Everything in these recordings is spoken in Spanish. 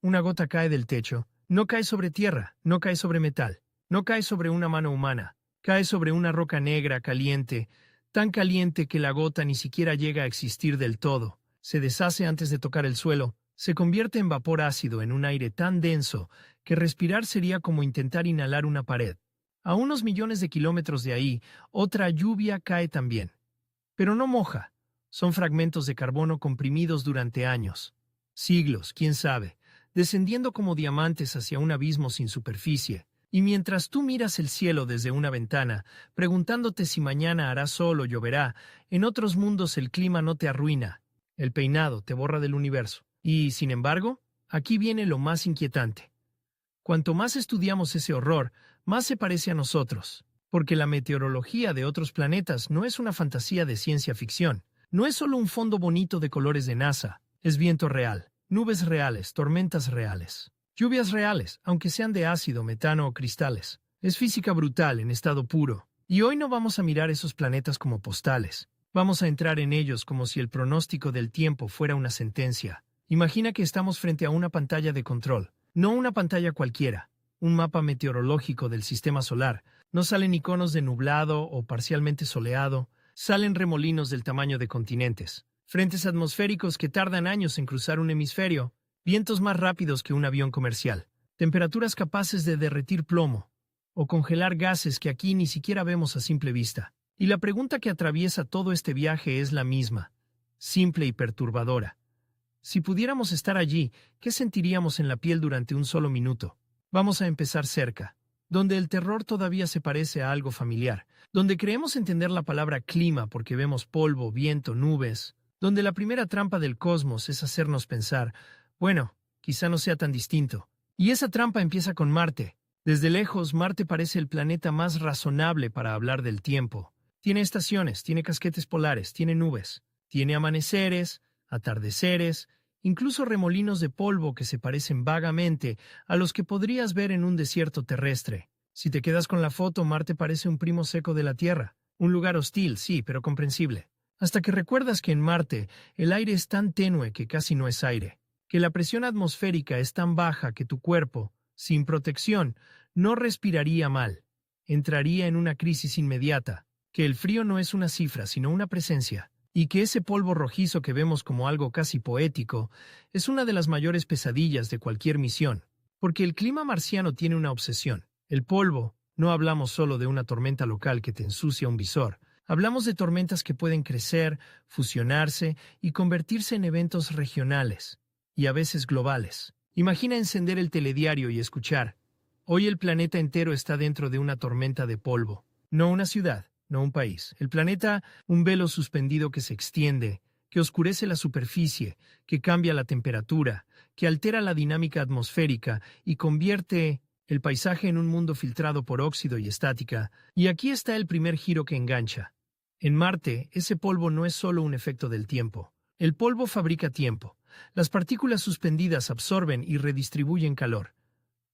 Una gota cae del techo, no cae sobre tierra, no cae sobre metal, no cae sobre una mano humana, cae sobre una roca negra caliente, tan caliente que la gota ni siquiera llega a existir del todo, se deshace antes de tocar el suelo, se convierte en vapor ácido en un aire tan denso que respirar sería como intentar inhalar una pared. A unos millones de kilómetros de ahí, otra lluvia cae también. Pero no moja. Son fragmentos de carbono comprimidos durante años. Siglos, quién sabe, descendiendo como diamantes hacia un abismo sin superficie. Y mientras tú miras el cielo desde una ventana, preguntándote si mañana hará sol o lloverá, en otros mundos el clima no te arruina. El peinado te borra del universo. Y, sin embargo, aquí viene lo más inquietante. Cuanto más estudiamos ese horror, más se parece a nosotros. Porque la meteorología de otros planetas no es una fantasía de ciencia ficción. No es solo un fondo bonito de colores de NASA. Es viento real, nubes reales, tormentas reales. Lluvias reales, aunque sean de ácido, metano o cristales. Es física brutal en estado puro. Y hoy no vamos a mirar esos planetas como postales. Vamos a entrar en ellos como si el pronóstico del tiempo fuera una sentencia. Imagina que estamos frente a una pantalla de control. No una pantalla cualquiera. Un mapa meteorológico del sistema solar. No salen iconos de nublado o parcialmente soleado. Salen remolinos del tamaño de continentes. Frentes atmosféricos que tardan años en cruzar un hemisferio. Vientos más rápidos que un avión comercial. Temperaturas capaces de derretir plomo. O congelar gases que aquí ni siquiera vemos a simple vista. Y la pregunta que atraviesa todo este viaje es la misma. Simple y perturbadora. Si pudiéramos estar allí, ¿qué sentiríamos en la piel durante un solo minuto? Vamos a empezar cerca, donde el terror todavía se parece a algo familiar, donde creemos entender la palabra clima porque vemos polvo, viento, nubes, donde la primera trampa del cosmos es hacernos pensar, bueno, quizá no sea tan distinto. Y esa trampa empieza con Marte. Desde lejos, Marte parece el planeta más razonable para hablar del tiempo. Tiene estaciones, tiene casquetes polares, tiene nubes, tiene amaneceres, atardeceres, incluso remolinos de polvo que se parecen vagamente a los que podrías ver en un desierto terrestre. Si te quedas con la foto, Marte parece un primo seco de la Tierra. Un lugar hostil, sí, pero comprensible. Hasta que recuerdas que en Marte el aire es tan tenue que casi no es aire, que la presión atmosférica es tan baja que tu cuerpo, sin protección, no respiraría mal. Entraría en una crisis inmediata, que el frío no es una cifra, sino una presencia. Y que ese polvo rojizo que vemos como algo casi poético es una de las mayores pesadillas de cualquier misión, porque el clima marciano tiene una obsesión. El polvo, no hablamos solo de una tormenta local que te ensucia un visor, hablamos de tormentas que pueden crecer, fusionarse y convertirse en eventos regionales, y a veces globales. Imagina encender el telediario y escuchar, hoy el planeta entero está dentro de una tormenta de polvo, no una ciudad. No un país. El planeta, un velo suspendido que se extiende, que oscurece la superficie, que cambia la temperatura, que altera la dinámica atmosférica y convierte el paisaje en un mundo filtrado por óxido y estática. Y aquí está el primer giro que engancha. En Marte, ese polvo no es solo un efecto del tiempo. El polvo fabrica tiempo. Las partículas suspendidas absorben y redistribuyen calor.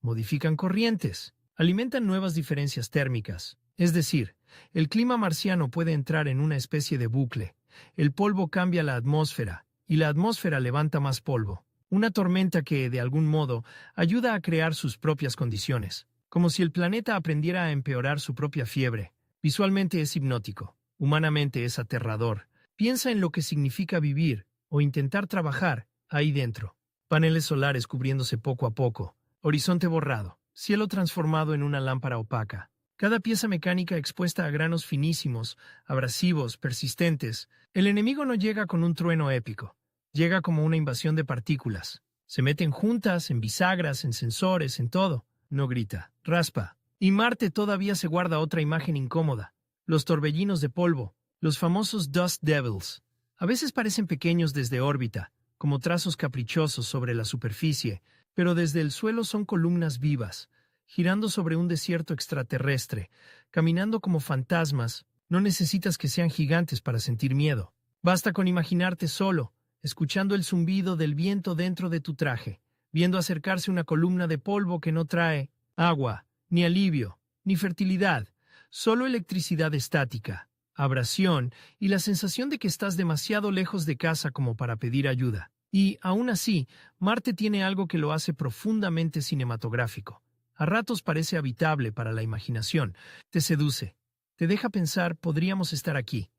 Modifican corrientes. Alimentan nuevas diferencias térmicas. Es decir, el clima marciano puede entrar en una especie de bucle. El polvo cambia la atmósfera, y la atmósfera levanta más polvo. Una tormenta que, de algún modo, ayuda a crear sus propias condiciones. Como si el planeta aprendiera a empeorar su propia fiebre. Visualmente es hipnótico. Humanamente es aterrador. Piensa en lo que significa vivir, o intentar trabajar, ahí dentro. Paneles solares cubriéndose poco a poco. Horizonte borrado. Cielo transformado en una lámpara opaca. Cada pieza mecánica expuesta a granos finísimos, abrasivos, persistentes. El enemigo no llega con un trueno épico. Llega como una invasión de partículas. Se meten juntas, en bisagras, en sensores, en todo. No grita, raspa. Y Marte todavía se guarda otra imagen incómoda. Los torbellinos de polvo, los famosos Dust Devils. A veces parecen pequeños desde órbita, como trazos caprichosos sobre la superficie, pero desde el suelo son columnas vivas, girando sobre un desierto extraterrestre, caminando como fantasmas. No necesitas que sean gigantes para sentir miedo. Basta con imaginarte solo, escuchando el zumbido del viento dentro de tu traje, viendo acercarse una columna de polvo que no trae agua, ni alivio, ni fertilidad, solo electricidad estática, abrasión y la sensación de que estás demasiado lejos de casa como para pedir ayuda. Y, aún así, Marte tiene algo que lo hace profundamente cinematográfico. A ratos parece habitable para la imaginación, te seduce, te deja pensar, podríamos estar aquí.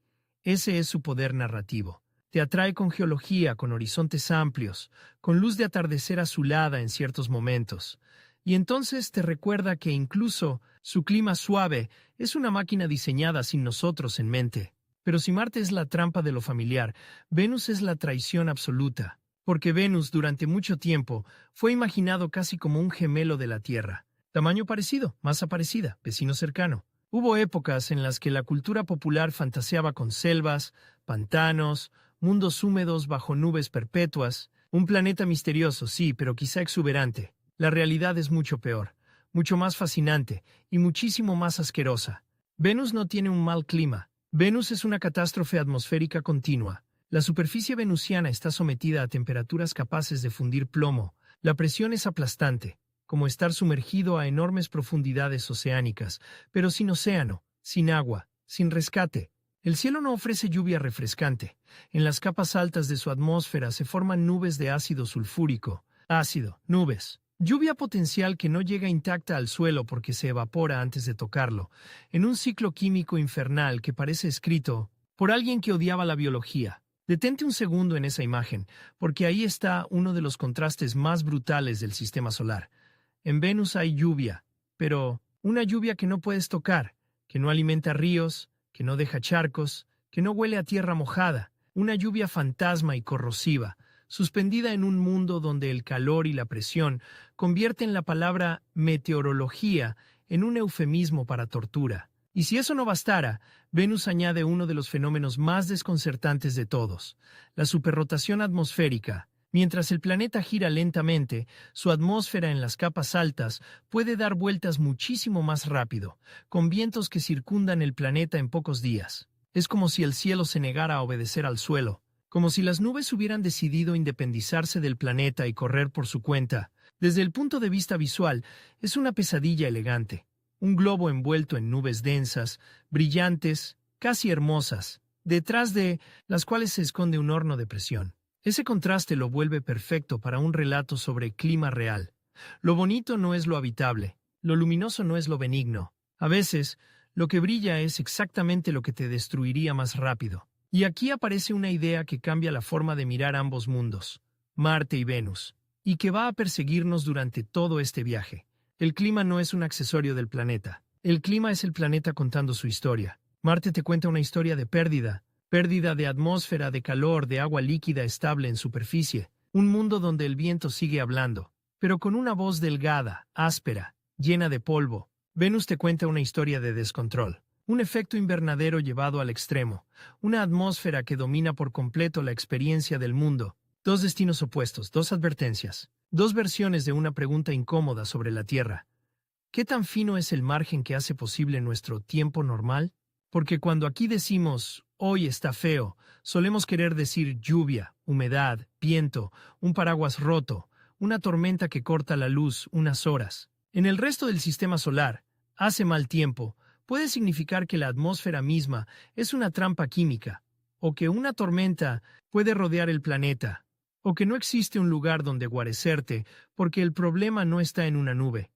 Ese es su poder narrativo. Te atrae con geología, con horizontes amplios, con luz de atardecer azulada en ciertos momentos. Y entonces te recuerda que incluso su clima suave es una máquina diseñada sin nosotros en mente. Pero si Marte es la trampa de lo familiar, Venus es la traición absoluta, porque Venus durante mucho tiempo fue imaginado casi como un gemelo de la Tierra. Tamaño parecido, masa parecida, vecino cercano. Hubo épocas en las que la cultura popular fantaseaba con selvas, pantanos, mundos húmedos bajo nubes perpetuas, un planeta misterioso, sí, pero quizá exuberante. La realidad es mucho peor, mucho más fascinante y muchísimo más asquerosa. Venus no tiene un mal clima. Venus es una catástrofe atmosférica continua. La superficie venusiana está sometida a temperaturas capaces de fundir plomo. La presión es aplastante, como estar sumergido a enormes profundidades oceánicas, pero sin océano, sin agua, sin rescate. El cielo no ofrece lluvia refrescante. En las capas altas de su atmósfera se forman nubes de ácido sulfúrico. Ácido, nubes. Lluvia potencial que no llega intacta al suelo porque se evapora antes de tocarlo, en un ciclo químico infernal que parece escrito por alguien que odiaba la biología. Detente un segundo en esa imagen, porque ahí está uno de los contrastes más brutales del sistema solar. En Venus hay lluvia, pero una lluvia que no puedes tocar, que no alimenta ríos, que no deja charcos, que no huele a tierra mojada, una lluvia fantasma y corrosiva, suspendida en un mundo donde el calor y la presión convierten la palabra meteorología en un eufemismo para tortura. Y si eso no bastara, Venus añade uno de los fenómenos más desconcertantes de todos, la superrotación atmosférica. Mientras el planeta gira lentamente, su atmósfera en las capas altas puede dar vueltas muchísimo más rápido, con vientos que circundan el planeta en pocos días. Es como si el cielo se negara a obedecer al suelo, como si las nubes hubieran decidido independizarse del planeta y correr por su cuenta. Desde el punto de vista visual, es una pesadilla elegante. Un globo envuelto en nubes densas, brillantes, casi hermosas, detrás de las cuales se esconde un horno de presión. Ese contraste lo vuelve perfecto para un relato sobre clima real. Lo bonito no es lo habitable, lo luminoso no es lo benigno. A veces, lo que brilla es exactamente lo que te destruiría más rápido. Y aquí aparece una idea que cambia la forma de mirar ambos mundos, Marte y Venus, y que va a perseguirnos durante todo este viaje. El clima no es un accesorio del planeta. El clima es el planeta contando su historia. Marte te cuenta una historia de pérdida de atmósfera, de calor, de agua líquida estable en superficie, un mundo donde el viento sigue hablando, pero con una voz delgada, áspera, llena de polvo. Venus te cuenta una historia de descontrol, un efecto invernadero llevado al extremo, una atmósfera que domina por completo la experiencia del mundo. Dos destinos opuestos, dos advertencias, dos versiones de una pregunta incómoda sobre la Tierra. ¿Qué tan fino es el margen que hace posible nuestro tiempo normal? Porque cuando aquí decimos, hoy está feo, solemos querer decir lluvia, humedad, viento, un paraguas roto, una tormenta que corta la luz unas horas. En el resto del sistema solar, hace mal tiempo, puede significar que la atmósfera misma es una trampa química, o que una tormenta puede rodear el planeta, o que no existe un lugar donde guarecerte porque el problema no está en una nube,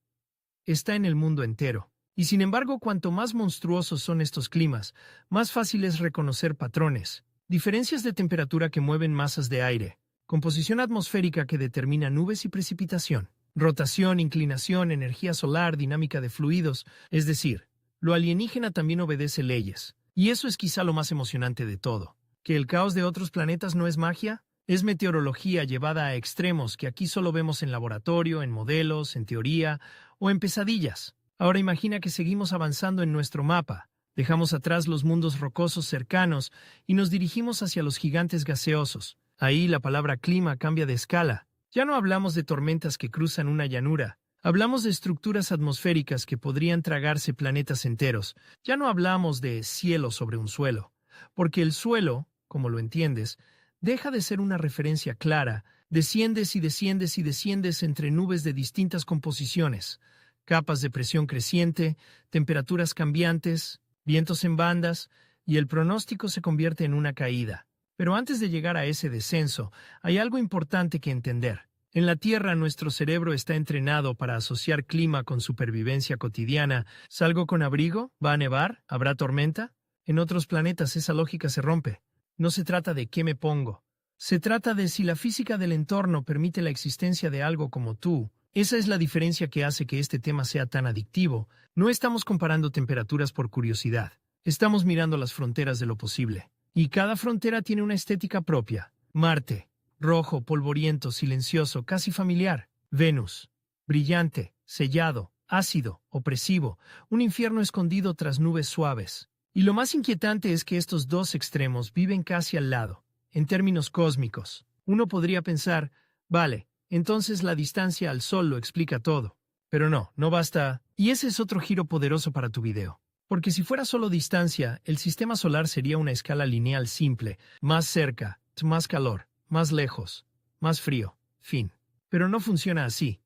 está en el mundo entero. Y sin embargo, cuanto más monstruosos son estos climas, más fácil es reconocer patrones, diferencias de temperatura que mueven masas de aire, composición atmosférica que determina nubes y precipitación, rotación, inclinación, energía solar, dinámica de fluidos, es decir, lo alienígena también obedece leyes. Y eso es quizá lo más emocionante de todo. ¿Que el caos de otros planetas no es magia? Es meteorología llevada a extremos que aquí solo vemos en laboratorio, en modelos, en teoría o en pesadillas. Ahora imagina que seguimos avanzando en nuestro mapa, dejamos atrás los mundos rocosos cercanos y nos dirigimos hacia los gigantes gaseosos. Ahí la palabra clima cambia de escala. Ya no hablamos de tormentas que cruzan una llanura, hablamos de estructuras atmosféricas que podrían tragarse planetas enteros. Ya no hablamos de cielo sobre un suelo, porque el suelo, como lo entiendes, deja de ser una referencia clara, desciendes y desciendes y desciendes entre nubes de distintas composiciones. Capas de presión creciente, temperaturas cambiantes, vientos en bandas, y el pronóstico se convierte en una caída. Pero antes de llegar a ese descenso, hay algo importante que entender. En la Tierra, nuestro cerebro está entrenado para asociar clima con supervivencia cotidiana. ¿Salgo con abrigo? ¿Va a nevar? ¿Habrá tormenta? En otros planetas esa lógica se rompe. No se trata de qué me pongo. Se trata de si la física del entorno permite la existencia de algo como tú. Esa es la diferencia que hace que este tema sea tan adictivo. No estamos comparando temperaturas por curiosidad. Estamos mirando las fronteras de lo posible. Y cada frontera tiene una estética propia. Marte, rojo, polvoriento, silencioso, casi familiar. Venus, brillante, sellado, ácido, opresivo, un infierno escondido tras nubes suaves. Y lo más inquietante es que estos dos extremos viven casi al lado. En términos cósmicos, uno podría pensar, vale, entonces la distancia al Sol lo explica todo. Pero no, no basta. Y ese es otro giro poderoso para tu video. Porque si fuera solo distancia, el sistema solar sería una escala lineal simple, más cerca, más calor, más lejos, más frío, fin. Pero no funciona así.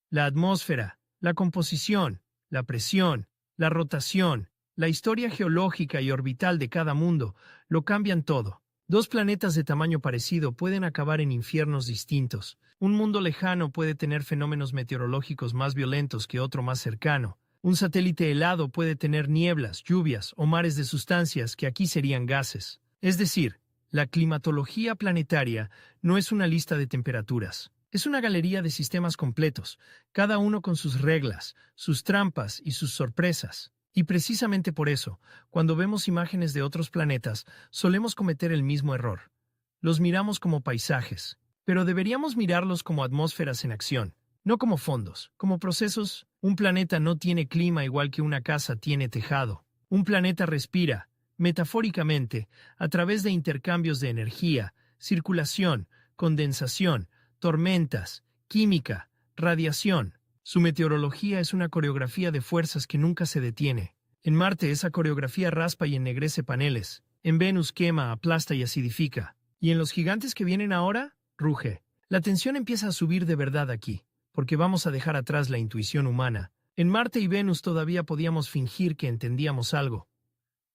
La atmósfera, la composición, la presión, la rotación, la historia geológica y orbital de cada mundo lo cambian todo. Dos planetas de tamaño parecido pueden acabar en infiernos distintos. Un mundo lejano puede tener fenómenos meteorológicos más violentos que otro más cercano. Un satélite helado puede tener nieblas, lluvias o mares de sustancias que aquí serían gases. Es decir, la climatología planetaria no es una lista de temperaturas. Es una galería de sistemas completos, cada uno con sus reglas, sus trampas y sus sorpresas. Y precisamente por eso, cuando vemos imágenes de otros planetas, solemos cometer el mismo error. Los miramos como paisajes, pero deberíamos mirarlos como atmósferas en acción. No como fondos, como procesos. Un planeta no tiene clima igual que una casa tiene tejado. Un planeta respira, metafóricamente, a través de intercambios de energía, circulación, condensación, tormentas, química, radiación. Su meteorología es una coreografía de fuerzas que nunca se detiene. En Marte esa coreografía raspa y ennegrece paneles. En Venus quema, aplasta y acidifica. Y en los gigantes que vienen ahora, ruge. La tensión empieza a subir de verdad aquí, porque vamos a dejar atrás la intuición humana. En Marte y Venus todavía podíamos fingir que entendíamos algo.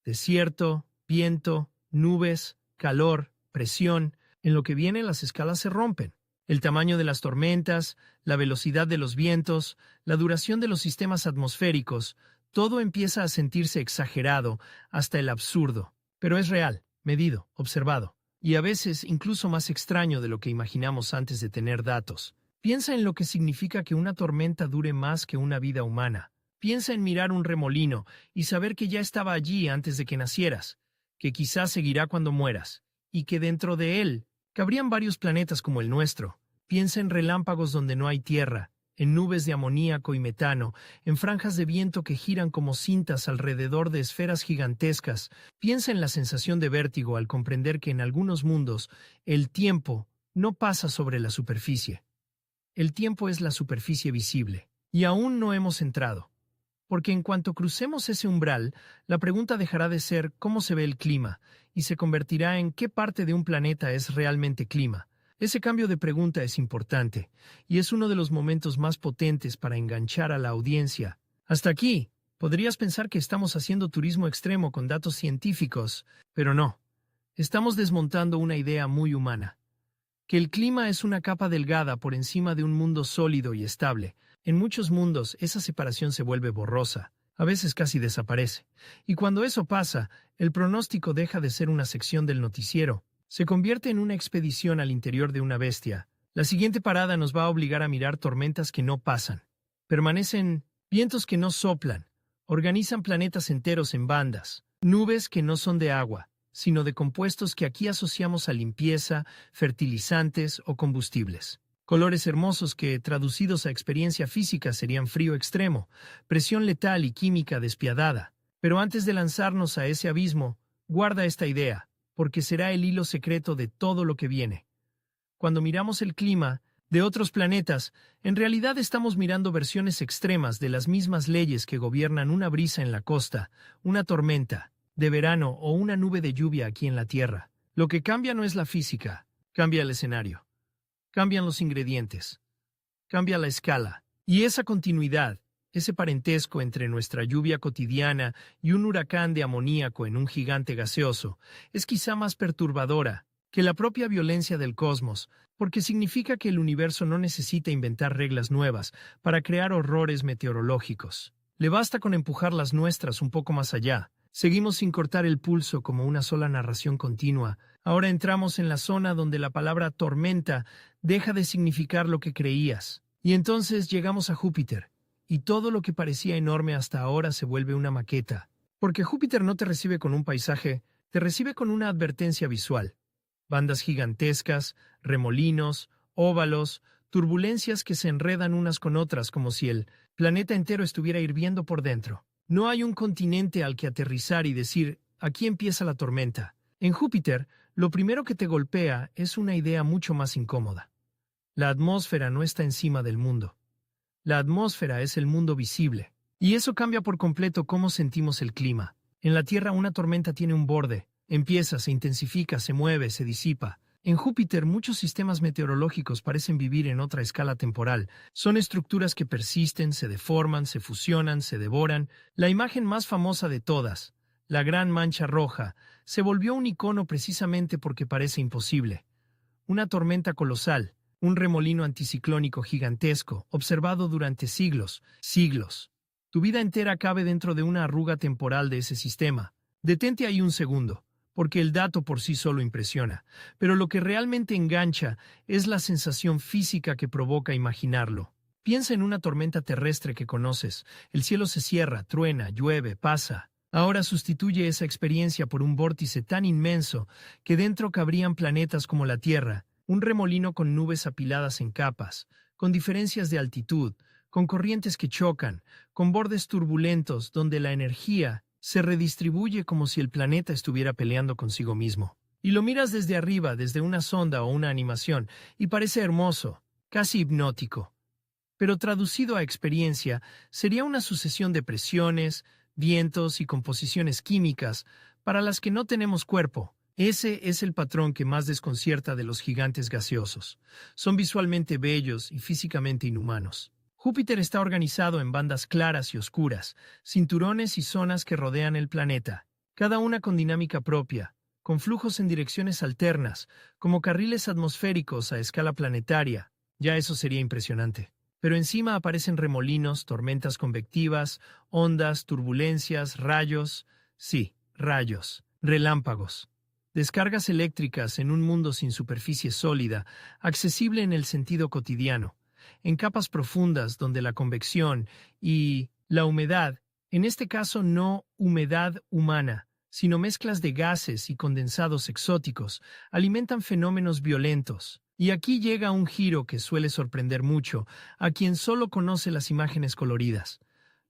Desierto, viento, nubes, calor, presión. En lo que viene las escalas se rompen. El tamaño de las tormentas, la velocidad de los vientos, la duración de los sistemas atmosféricos, todo empieza a sentirse exagerado hasta el absurdo. Pero es real, medido, observado. Y a veces incluso más extraño de lo que imaginamos antes de tener datos. Piensa en lo que significa que una tormenta dure más que una vida humana. Piensa en mirar un remolino y saber que ya estaba allí antes de que nacieras, que quizás seguirá cuando mueras, y que dentro de él cabrían varios planetas como el nuestro. Piensa en relámpagos donde no hay tierra, en nubes de amoníaco y metano, en franjas de viento que giran como cintas alrededor de esferas gigantescas. Piensa en la sensación de vértigo al comprender que en algunos mundos el tiempo no pasa sobre la superficie. El tiempo es la superficie visible, y aún no hemos entrado. Porque en cuanto crucemos ese umbral, la pregunta dejará de ser ¿cómo se ve el clima? Y se convertirá en ¿qué parte de un planeta es realmente clima? Ese cambio de pregunta es importante, y es uno de los momentos más potentes para enganchar a la audiencia. Hasta aquí, podrías pensar que estamos haciendo turismo extremo con datos científicos, pero no. Estamos desmontando una idea muy humana. Que el clima es una capa delgada por encima de un mundo sólido y estable. En muchos mundos esa separación se vuelve borrosa, a veces casi desaparece. Y cuando eso pasa, el pronóstico deja de ser una sección del noticiero. Se convierte en una expedición al interior de una bestia. La siguiente parada nos va a obligar a mirar tormentas que no pasan. Permanecen vientos que no soplan. Organizan planetas enteros en bandas. Nubes que no son de agua, sino de compuestos que aquí asociamos a limpieza, fertilizantes o combustibles. Colores hermosos que, traducidos a experiencia física, serían frío extremo, presión letal y química despiadada. Pero antes de lanzarnos a ese abismo, guarda esta idea, porque será el hilo secreto de todo lo que viene. Cuando miramos el clima de otros planetas, en realidad estamos mirando versiones extremas de las mismas leyes que gobiernan una brisa en la costa, una tormenta de verano o una nube de lluvia aquí en la Tierra. Lo que cambia no es la física, cambia el escenario. Cambian los ingredientes, cambia la escala, y esa continuidad, ese parentesco entre nuestra lluvia cotidiana y un huracán de amoníaco en un gigante gaseoso, es quizá más perturbadora que la propia violencia del cosmos, porque significa que el universo no necesita inventar reglas nuevas para crear horrores meteorológicos. Le basta con empujar las nuestras un poco más allá. Seguimos sin cortar el pulso como una sola narración continua. Ahora entramos en la zona donde la palabra tormenta deja de significar lo que creías. Y entonces llegamos a Júpiter, y todo lo que parecía enorme hasta ahora se vuelve una maqueta. Porque Júpiter no te recibe con un paisaje, te recibe con una advertencia visual. Bandas gigantescas, remolinos, óvalos, turbulencias que se enredan unas con otras como si el planeta entero estuviera hirviendo por dentro. No hay un continente al que aterrizar y decir, aquí empieza la tormenta. En Júpiter, lo primero que te golpea es una idea mucho más incómoda. La atmósfera no está encima del mundo. La atmósfera es el mundo visible. Y eso cambia por completo cómo sentimos el clima. En la Tierra una tormenta tiene un borde. Empieza, se intensifica, se mueve, se disipa. En Júpiter muchos sistemas meteorológicos parecen vivir en otra escala temporal. Son estructuras que persisten, se deforman, se fusionan, se devoran. La imagen más famosa de todas, la gran mancha roja, se volvió un icono precisamente porque parece imposible. Una tormenta colosal, un remolino anticiclónico gigantesco, observado durante siglos, siglos. Tu vida entera cabe dentro de una arruga temporal de ese sistema. Detente ahí un segundo, porque el dato por sí solo impresiona, pero lo que realmente engancha es la sensación física que provoca imaginarlo. Piensa en una tormenta terrestre que conoces. El cielo se cierra, truena, llueve, pasa. Ahora sustituye esa experiencia por un vórtice tan inmenso que dentro cabrían planetas como la Tierra, un remolino con nubes apiladas en capas, con diferencias de altitud, con corrientes que chocan, con bordes turbulentos donde la energía se redistribuye como si el planeta estuviera peleando consigo mismo. Y lo miras desde arriba, desde una sonda o una animación, y parece hermoso, casi hipnótico. Pero traducido a experiencia, sería una sucesión de presiones, vientos y composiciones químicas para las que no tenemos cuerpo. Ese es el patrón que más desconcierta de los gigantes gaseosos. Son visualmente bellos y físicamente inhumanos. Júpiter está organizado en bandas claras y oscuras, cinturones y zonas que rodean el planeta, cada una con dinámica propia, con flujos en direcciones alternas, como carriles atmosféricos a escala planetaria. Ya eso sería impresionante. Pero encima aparecen remolinos, tormentas convectivas, ondas, turbulencias, rayos, sí, rayos, relámpagos. Descargas eléctricas en un mundo sin superficie sólida, accesible en el sentido cotidiano, en capas profundas donde la convección y la humedad, en este caso no humedad humana, sino mezclas de gases y condensados exóticos, alimentan fenómenos violentos. Y aquí llega un giro que suele sorprender mucho a quien solo conoce las imágenes coloridas.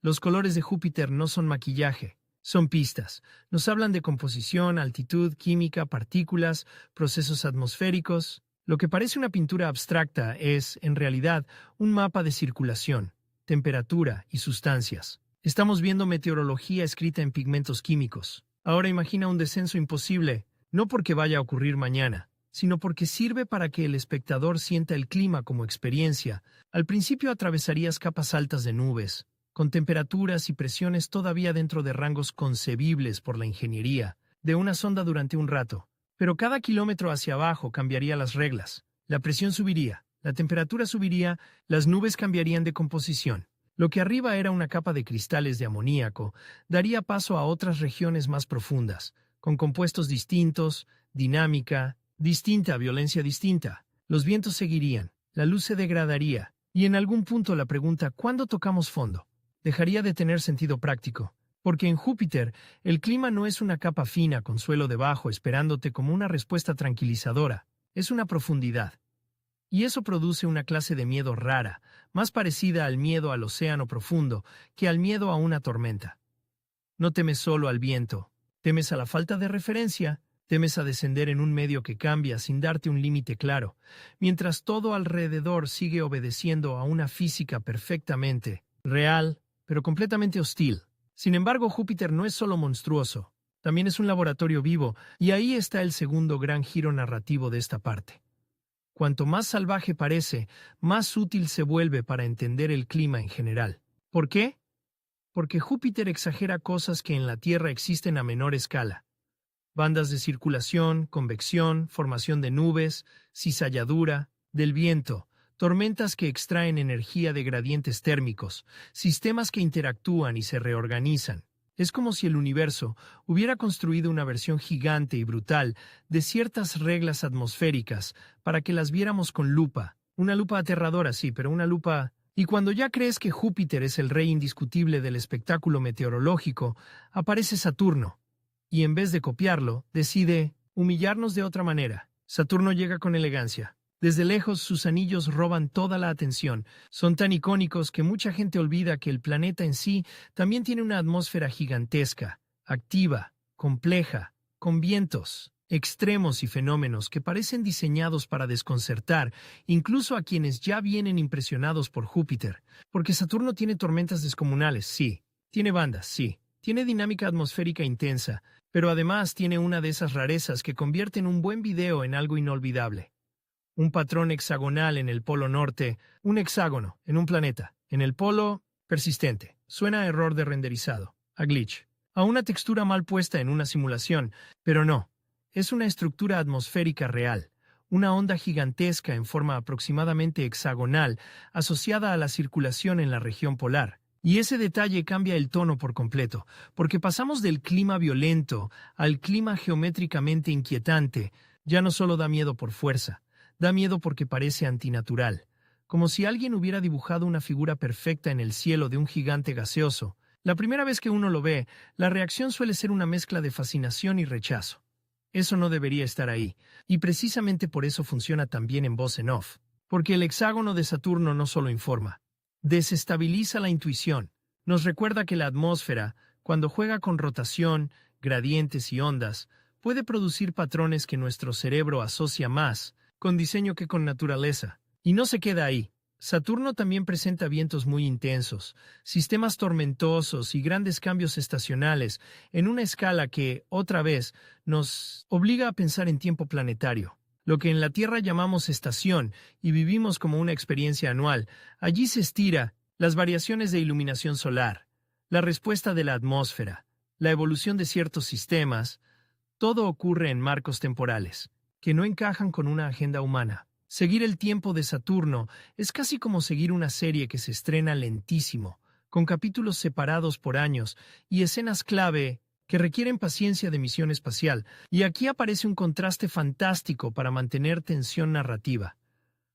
Los colores de Júpiter no son maquillaje, son pistas. Nos hablan de composición, altitud, química, partículas, procesos atmosféricos. Lo que parece una pintura abstracta es, en realidad, un mapa de circulación, temperatura y sustancias. Estamos viendo meteorología escrita en pigmentos químicos. Ahora imagina un descenso imposible, no porque vaya a ocurrir mañana, sino porque sirve para que el espectador sienta el clima como experiencia. Al principio atravesarías capas altas de nubes, con temperaturas y presiones todavía dentro de rangos concebibles por la ingeniería, de una sonda durante un rato. Pero cada kilómetro hacia abajo cambiaría las reglas. La presión subiría, la temperatura subiría, las nubes cambiarían de composición. Lo que arriba era una capa de cristales de amoníaco, daría paso a otras regiones más profundas, con compuestos distintos, dinámica distinta, violencia distinta. Los vientos seguirían, la luz se degradaría, y en algún punto la pregunta ¿cuándo tocamos fondo? Dejaría de tener sentido práctico, porque en Júpiter el clima no es una capa fina con suelo debajo esperándote como una respuesta tranquilizadora, es una profundidad. Y eso produce una clase de miedo rara, más parecida al miedo al océano profundo que al miedo a una tormenta. No temes solo al viento, temes a la falta de referencia, temes a descender en un medio que cambia sin darte un límite claro, mientras todo alrededor sigue obedeciendo a una física perfectamente real, pero completamente hostil. Sin embargo, Júpiter no es solo monstruoso, también es un laboratorio vivo, y ahí está el segundo gran giro narrativo de esta parte. Cuanto más salvaje parece, más útil se vuelve para entender el clima en general. ¿Por qué? Porque Júpiter exagera cosas que en la Tierra existen a menor escala. bandas de circulación, convección, formación de nubes, cizalladura, del viento, tormentas que extraen energía de gradientes térmicos, sistemas que interactúan y se reorganizan. Es como si el universo hubiera construido una versión gigante y brutal de ciertas reglas atmosféricas para que las viéramos con lupa. Una lupa aterradora, sí, pero una lupa... Y cuando ya crees que Júpiter es el rey indiscutible del espectáculo meteorológico, aparece Saturno. Y en vez de copiarlo, decide humillarnos de otra manera. Saturno llega con elegancia. Desde lejos sus anillos roban toda la atención. Son tan icónicos que mucha gente olvida que el planeta en sí también tiene una atmósfera gigantesca, activa, compleja, con vientos extremos y fenómenos que parecen diseñados para desconcertar incluso a quienes ya vienen impresionados por Júpiter. Porque Saturno tiene tormentas descomunales, sí. Tiene bandas, sí. Tiene dinámica atmosférica intensa, pero además tiene una de esas rarezas que convierten un buen video en algo inolvidable. Un patrón hexagonal en el polo norte, un hexágono en un planeta. En el polo, persistente. Suena a error de renderizado, a glitch, a una textura mal puesta en una simulación, pero no. Es una estructura atmosférica real, una onda gigantesca en forma aproximadamente hexagonal asociada a la circulación en la región polar. Y ese detalle cambia el tono por completo, porque pasamos del clima violento al clima geométricamente inquietante. Ya no solo da miedo por fuerza, da miedo porque parece antinatural, como si alguien hubiera dibujado una figura perfecta en el cielo de un gigante gaseoso. La primera vez que uno lo ve, la reacción suele ser una mezcla de fascinación y rechazo. Eso no debería estar ahí, y precisamente por eso funciona tan bien en voz en off, porque el hexágono de Saturno no solo informa, desestabiliza la intuición, nos recuerda que la atmósfera, cuando juega con rotación, gradientes y ondas, puede producir patrones que nuestro cerebro asocia más con diseño que con naturaleza. Y no se queda ahí. Saturno también presenta vientos muy intensos, sistemas tormentosos y grandes cambios estacionales en una escala que, otra vez, nos obliga a pensar en tiempo planetario. Lo que en la Tierra llamamos estación y vivimos como una experiencia anual, allí se estira las variaciones de iluminación solar, la respuesta de la atmósfera, la evolución de ciertos sistemas. Todo ocurre en marcos temporales, que no encajan con una agenda humana. Seguir el tiempo de Saturno es casi como seguir una serie que se estrena lentísimo, con capítulos separados por años y escenas clave que requieren paciencia de misión espacial. Y aquí aparece un contraste fantástico para mantener tensión narrativa.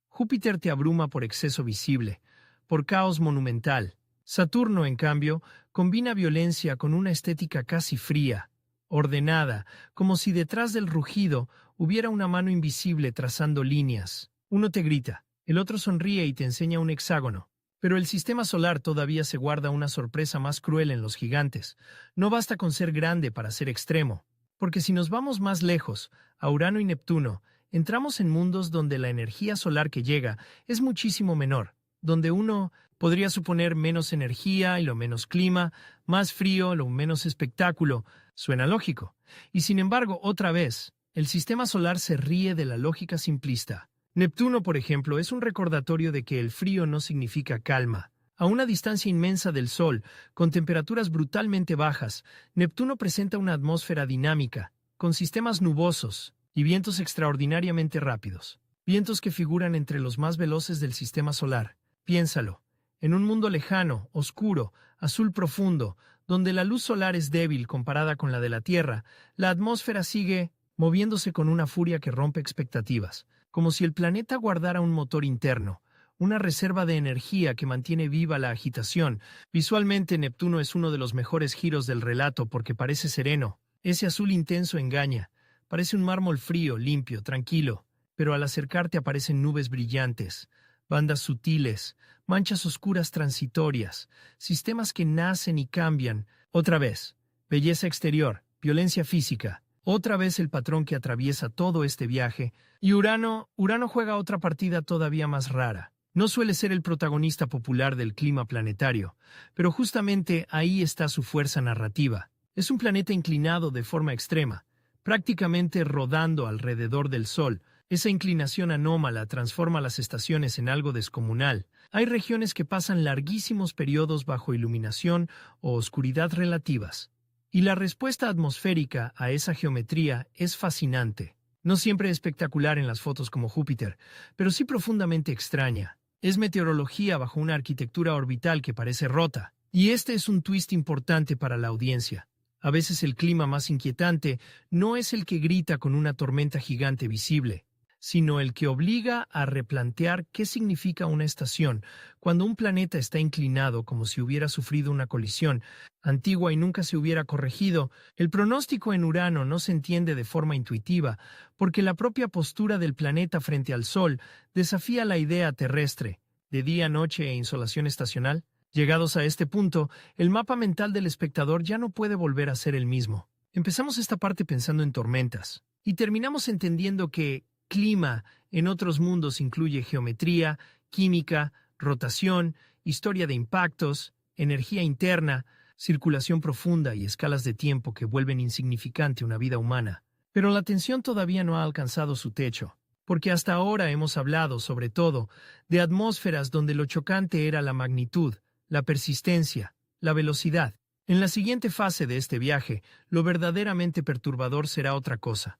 Júpiter te abruma por exceso visible, por caos monumental. Saturno, en cambio, combina violencia con una estética casi fría, ordenada, como si detrás del rugido hubiera una mano invisible trazando líneas. Uno te grita, el otro sonríe y te enseña un hexágono. Pero el sistema solar todavía se guarda una sorpresa más cruel en los gigantes. No basta con ser grande para ser extremo, porque si nos vamos más lejos, a Urano y Neptuno, entramos en mundos donde la energía solar que llega es muchísimo menor, donde uno podría suponer menos energía y lo menos clima, más frío, lo menos espectáculo. Suena lógico. Y sin embargo, otra vez, el sistema solar se ríe de la lógica simplista. Neptuno, por ejemplo, es un recordatorio de que el frío no significa calma. A una distancia inmensa del Sol, con temperaturas brutalmente bajas, Neptuno presenta una atmósfera dinámica, con sistemas nubosos y vientos extraordinariamente rápidos. Vientos que figuran entre los más veloces del sistema solar. Piénsalo. En un mundo lejano, oscuro, azul profundo, donde la luz solar es débil comparada con la de la Tierra, la atmósfera sigue moviéndose con una furia que rompe expectativas, como si el planeta guardara un motor interno, una reserva de energía que mantiene viva la agitación. Visualmente, Neptuno es uno de los mejores giros del relato porque parece sereno. Ese azul intenso engaña. Parece un mármol frío, limpio, tranquilo, pero al acercarte aparecen nubes brillantes, bandas sutiles, manchas oscuras transitorias, sistemas que nacen y cambian. Otra vez, belleza exterior, violencia física. Otra vez el patrón que atraviesa todo este viaje. Y Urano juega otra partida todavía más rara. No suele ser el protagonista popular del clima planetario, pero justamente ahí está su fuerza narrativa. Es un planeta inclinado de forma extrema, prácticamente rodando alrededor del Sol. Esa inclinación anómala transforma las estaciones en algo descomunal. Hay regiones que pasan larguísimos periodos bajo iluminación o oscuridad relativas. Y la respuesta atmosférica a esa geometría es fascinante. No siempre espectacular en las fotos como Júpiter, pero sí profundamente extraña. Es meteorología bajo una arquitectura orbital que parece rota. Y este es un twist importante para la audiencia. A veces el clima más inquietante no es el que grita con una tormenta gigante visible, sino el que obliga a replantear qué significa una estación cuando un planeta está inclinado como si hubiera sufrido una colisión antigua y nunca se hubiera corregido. El pronóstico en Urano no se entiende de forma intuitiva, porque la propia postura del planeta frente al Sol desafía la idea terrestre de día, noche e insolación estacional. Llegados a este punto, el mapa mental del espectador ya no puede volver a ser el mismo. Empezamos esta parte pensando en tormentas, y terminamos entendiendo que clima en otros mundos incluye geometría, química, rotación, historia de impactos, energía interna, circulación profunda y escalas de tiempo que vuelven insignificante una vida humana. Pero la tensión todavía no ha alcanzado su techo, porque hasta ahora hemos hablado, sobre todo, de atmósferas donde lo chocante era la magnitud, la persistencia, la velocidad. En la siguiente fase de este viaje, lo verdaderamente perturbador será otra cosa.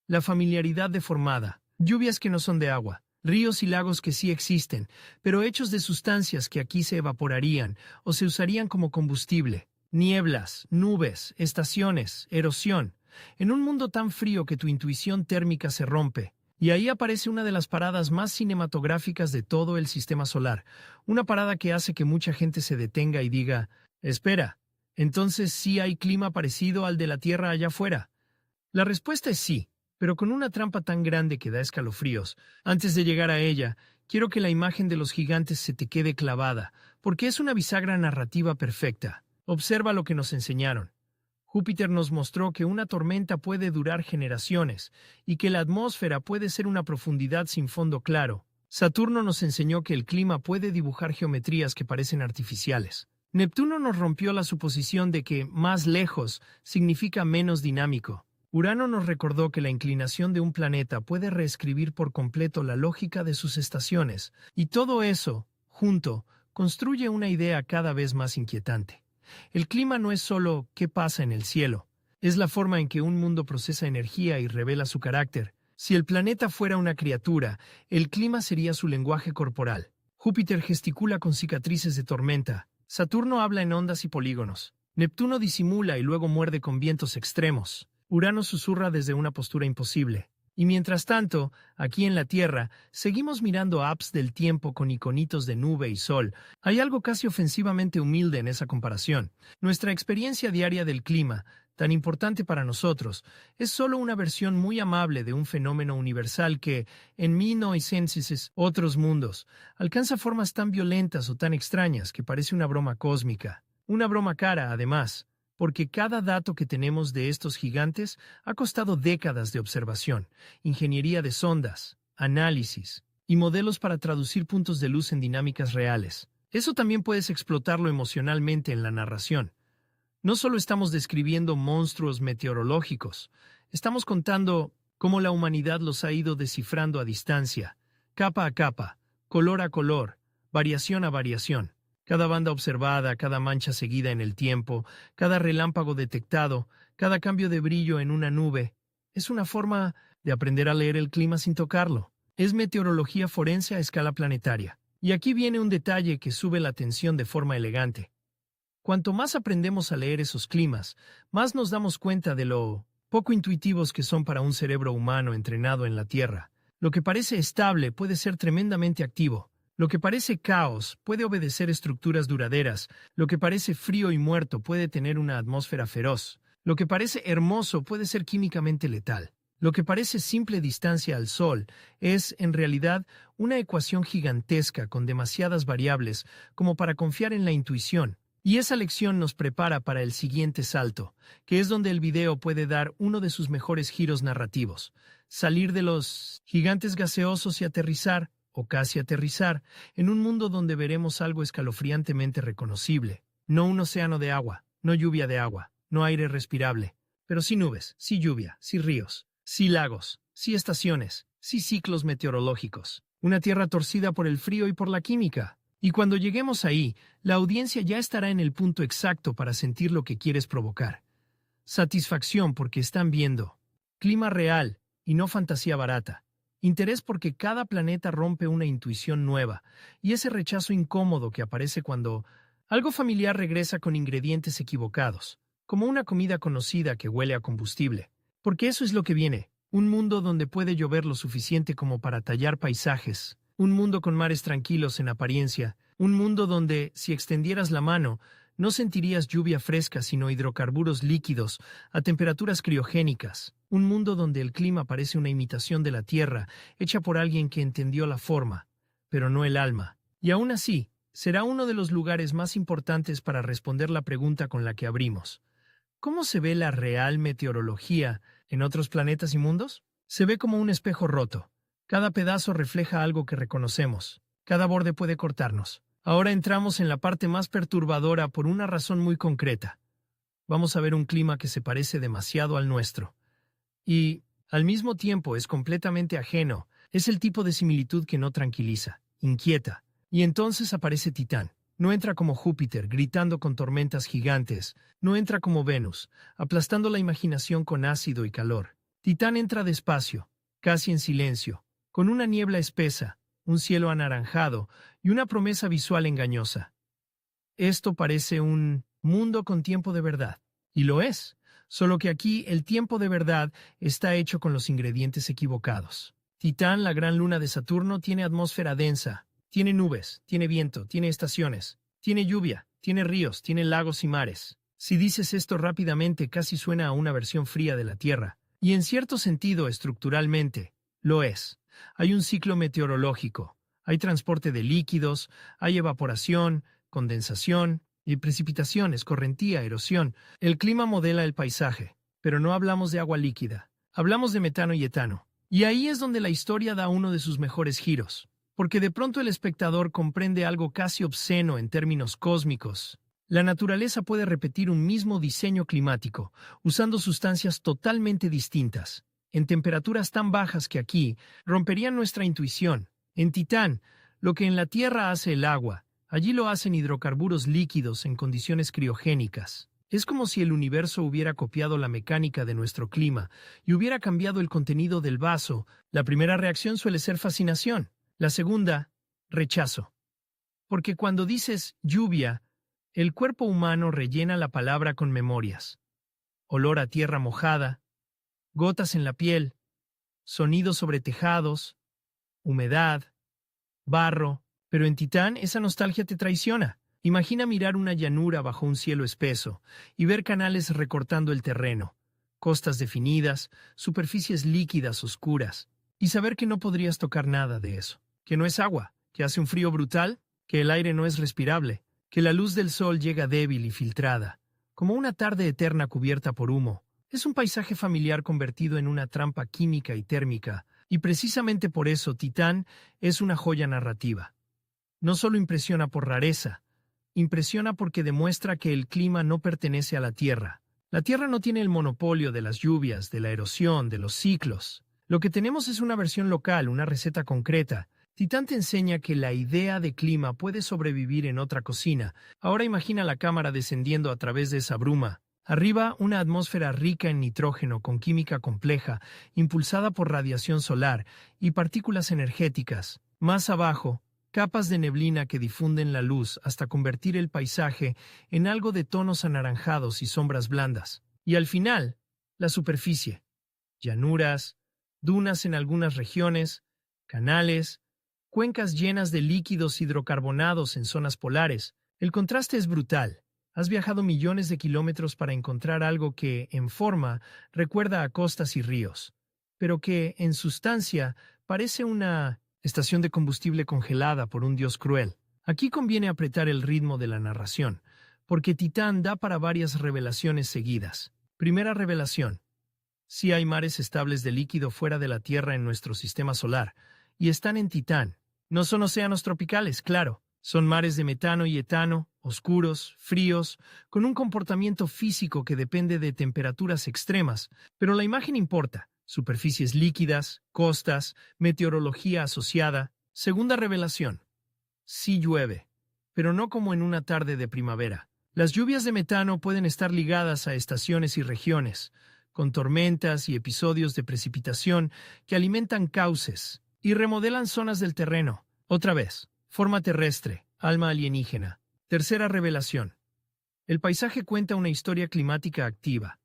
La familiaridad deformada, lluvias que no son de agua, ríos y lagos que sí existen, pero hechos de sustancias que aquí se evaporarían o se usarían como combustible, nieblas, nubes, estaciones, erosión, en un mundo tan frío que tu intuición térmica se rompe. Y ahí aparece una de las paradas más cinematográficas de todo el sistema solar, una parada que hace que mucha gente se detenga y diga, espera, ¿entonces sí hay clima parecido al de la Tierra allá afuera? La respuesta es sí, pero con una trampa tan grande que da escalofríos. Antes de llegar a ella, quiero que la imagen de los gigantes se te quede clavada, porque es una bisagra narrativa perfecta. Observa lo que nos enseñaron. Júpiter nos mostró que una tormenta puede durar generaciones y que la atmósfera puede ser una profundidad sin fondo claro. Saturno nos enseñó que el clima puede dibujar geometrías que parecen artificiales. Neptuno nos rompió la suposición de que más lejos significa menos dinámico. Urano nos recordó que la inclinación de un planeta puede reescribir por completo la lógica de sus estaciones, y todo eso, junto, construye una idea cada vez más inquietante. El clima no es solo qué pasa en el cielo, es la forma en que un mundo procesa energía y revela su carácter. Si el planeta fuera una criatura, el clima sería su lenguaje corporal. Júpiter gesticula con cicatrices de tormenta. Saturno habla en ondas y polígonos. Neptuno disimula y luego muerde con vientos extremos. Urano susurra desde una postura imposible. Y mientras tanto, aquí en la Tierra, seguimos mirando apps del tiempo con iconitos de nube y sol. Hay algo casi ofensivamente humilde en esa comparación. Nuestra experiencia diaria del clima, tan importante para nosotros, es solo una versión muy amable de un fenómeno universal que, en 1900, otros mundos, alcanza formas tan violentas o tan extrañas que parece una broma cósmica. Una broma cara, además, porque cada dato que tenemos de estos gigantes ha costado décadas de observación, ingeniería de sondas, análisis y modelos para traducir puntos de luz en dinámicas reales. Eso también puedes explotarlo emocionalmente en la narración. No solo estamos describiendo monstruos meteorológicos, estamos contando cómo la humanidad los ha ido descifrando a distancia, capa a capa, color a color, variación a variación. Cada banda observada, cada mancha seguida en el tiempo, cada relámpago detectado, cada cambio de brillo en una nube, es una forma de aprender a leer el clima sin tocarlo. Es meteorología forense a escala planetaria. Y aquí viene un detalle que sube la tensión de forma elegante. Cuanto más aprendemos a leer esos climas, más nos damos cuenta de lo poco intuitivos que son para un cerebro humano entrenado en la Tierra. Lo que parece estable puede ser tremendamente activo. Lo que parece caos puede obedecer estructuras duraderas. Lo que parece frío y muerto puede tener una atmósfera feroz. Lo que parece hermoso puede ser químicamente letal. Lo que parece simple distancia al Sol es, en realidad, una ecuación gigantesca con demasiadas variables como para confiar en la intuición. Y esa lección nos prepara para el siguiente salto, que es donde el video puede dar uno de sus mejores giros narrativos. Salir de los gigantes gaseosos y aterrizar, o casi aterrizar, en un mundo donde veremos algo escalofriantemente reconocible. No un océano de agua, no lluvia de agua, no aire respirable, pero sí nubes, sí lluvia, sí ríos, sí lagos, sí estaciones, sí ciclos meteorológicos. Una tierra torcida por el frío y por la química. Y cuando lleguemos ahí, la audiencia ya estará en el punto exacto para sentir lo que quieres provocar. Satisfacción porque están viendo. Clima real y no fantasía barata. Interés porque cada planeta rompe una intuición nueva, y ese rechazo incómodo que aparece cuando algo familiar regresa con ingredientes equivocados, como una comida conocida que huele a combustible. Porque eso es lo que viene, un mundo donde puede llover lo suficiente como para tallar paisajes, un mundo con mares tranquilos en apariencia, un mundo donde, si extendieras la mano, no sentirías lluvia fresca sino hidrocarburos líquidos a temperaturas criogénicas, un mundo donde el clima parece una imitación de la Tierra, hecha por alguien que entendió la forma, pero no el alma. Y aún así, será uno de los lugares más importantes para responder la pregunta con la que abrimos. ¿Cómo se ve la real meteorología en otros planetas y mundos? Se ve como un espejo roto. Cada pedazo refleja algo que reconocemos. Cada borde puede cortarnos. Ahora entramos en la parte más perturbadora por una razón muy concreta. Vamos a ver un clima que se parece demasiado al nuestro. Y, al mismo tiempo, es completamente ajeno. Es el tipo de similitud que no tranquiliza, inquieta. Y entonces aparece Titán. No entra como Júpiter, gritando con tormentas gigantes. No entra como Venus, aplastando la imaginación con ácido y calor. Titán entra despacio, casi en silencio, con una niebla espesa, un cielo anaranjado y una promesa visual engañosa. Esto parece un mundo con tiempo de verdad. Y lo es, solo que aquí el tiempo de verdad está hecho con los ingredientes equivocados. Titán, la gran luna de Saturno, tiene atmósfera densa, tiene nubes, tiene viento, tiene estaciones, tiene lluvia, tiene ríos, tiene lagos y mares. Si dices esto rápidamente, casi suena a una versión fría de la Tierra. Y en cierto sentido, estructuralmente, lo es. Hay un ciclo meteorológico, hay transporte de líquidos, hay evaporación, condensación y precipitaciones, correntía, erosión. El clima modela el paisaje, pero no hablamos de agua líquida, hablamos de metano y etano. Y ahí es donde la historia da uno de sus mejores giros, porque de pronto el espectador comprende algo casi obsceno en términos cósmicos. La naturaleza puede repetir un mismo diseño climático, usando sustancias totalmente distintas, en temperaturas tan bajas que aquí romperían nuestra intuición. En Titán, lo que en la Tierra hace el agua, allí lo hacen hidrocarburos líquidos en condiciones criogénicas. Es como si el universo hubiera copiado la mecánica de nuestro clima y hubiera cambiado el contenido del vaso. La primera reacción suele ser fascinación, la segunda, rechazo. Porque cuando dices lluvia, el cuerpo humano rellena la palabra con memorias. Olor a tierra mojada, gotas en la piel, sonidos sobre tejados, humedad, barro, pero en Titán esa nostalgia te traiciona. Imagina mirar una llanura bajo un cielo espeso y ver canales recortando el terreno, costas definidas, superficies líquidas oscuras, y saber que no podrías tocar nada de eso, que no es agua, que hace un frío brutal, que el aire no es respirable, que la luz del sol llega débil y filtrada, como una tarde eterna cubierta por humo. Es un paisaje familiar convertido en una trampa química y térmica, y precisamente por eso Titán es una joya narrativa. No solo impresiona por rareza, impresiona porque demuestra que el clima no pertenece a la Tierra. La Tierra no tiene el monopolio de las lluvias, de la erosión, de los ciclos. Lo que tenemos es una versión local, una receta concreta. Titán te enseña que la idea de clima puede sobrevivir en otra cocina. Ahora imagina la cámara descendiendo a través de esa bruma. Arriba, una atmósfera rica en nitrógeno con química compleja, impulsada por radiación solar y partículas energéticas. Más abajo, capas de neblina que difunden la luz hasta convertir el paisaje en algo de tonos anaranjados y sombras blandas. Y al final, la superficie. Llanuras, dunas en algunas regiones, canales, cuencas llenas de líquidos hidrocarbonados en zonas polares. El contraste es brutal. Has viajado millones de kilómetros para encontrar algo que, en forma, recuerda a costas y ríos, pero que, en sustancia, parece una estación de combustible congelada por un dios cruel. Aquí conviene apretar el ritmo de la narración, porque Titán da para varias revelaciones seguidas. Primera revelación. Sí hay mares estables de líquido fuera de la Tierra en nuestro sistema solar, y están en Titán. No son océanos tropicales, claro. Son mares de metano y etano, oscuros, fríos, con un comportamiento físico que depende de temperaturas extremas, pero la imagen importa. Superficies líquidas, costas, meteorología asociada. Segunda revelación. Sí llueve, pero no como en una tarde de primavera. Las lluvias de metano pueden estar ligadas a estaciones y regiones, con tormentas y episodios de precipitación que alimentan cauces y remodelan zonas del terreno. Otra vez, forma terrestre, alma alienígena. Tercera revelación. El paisaje cuenta una historia climática activa,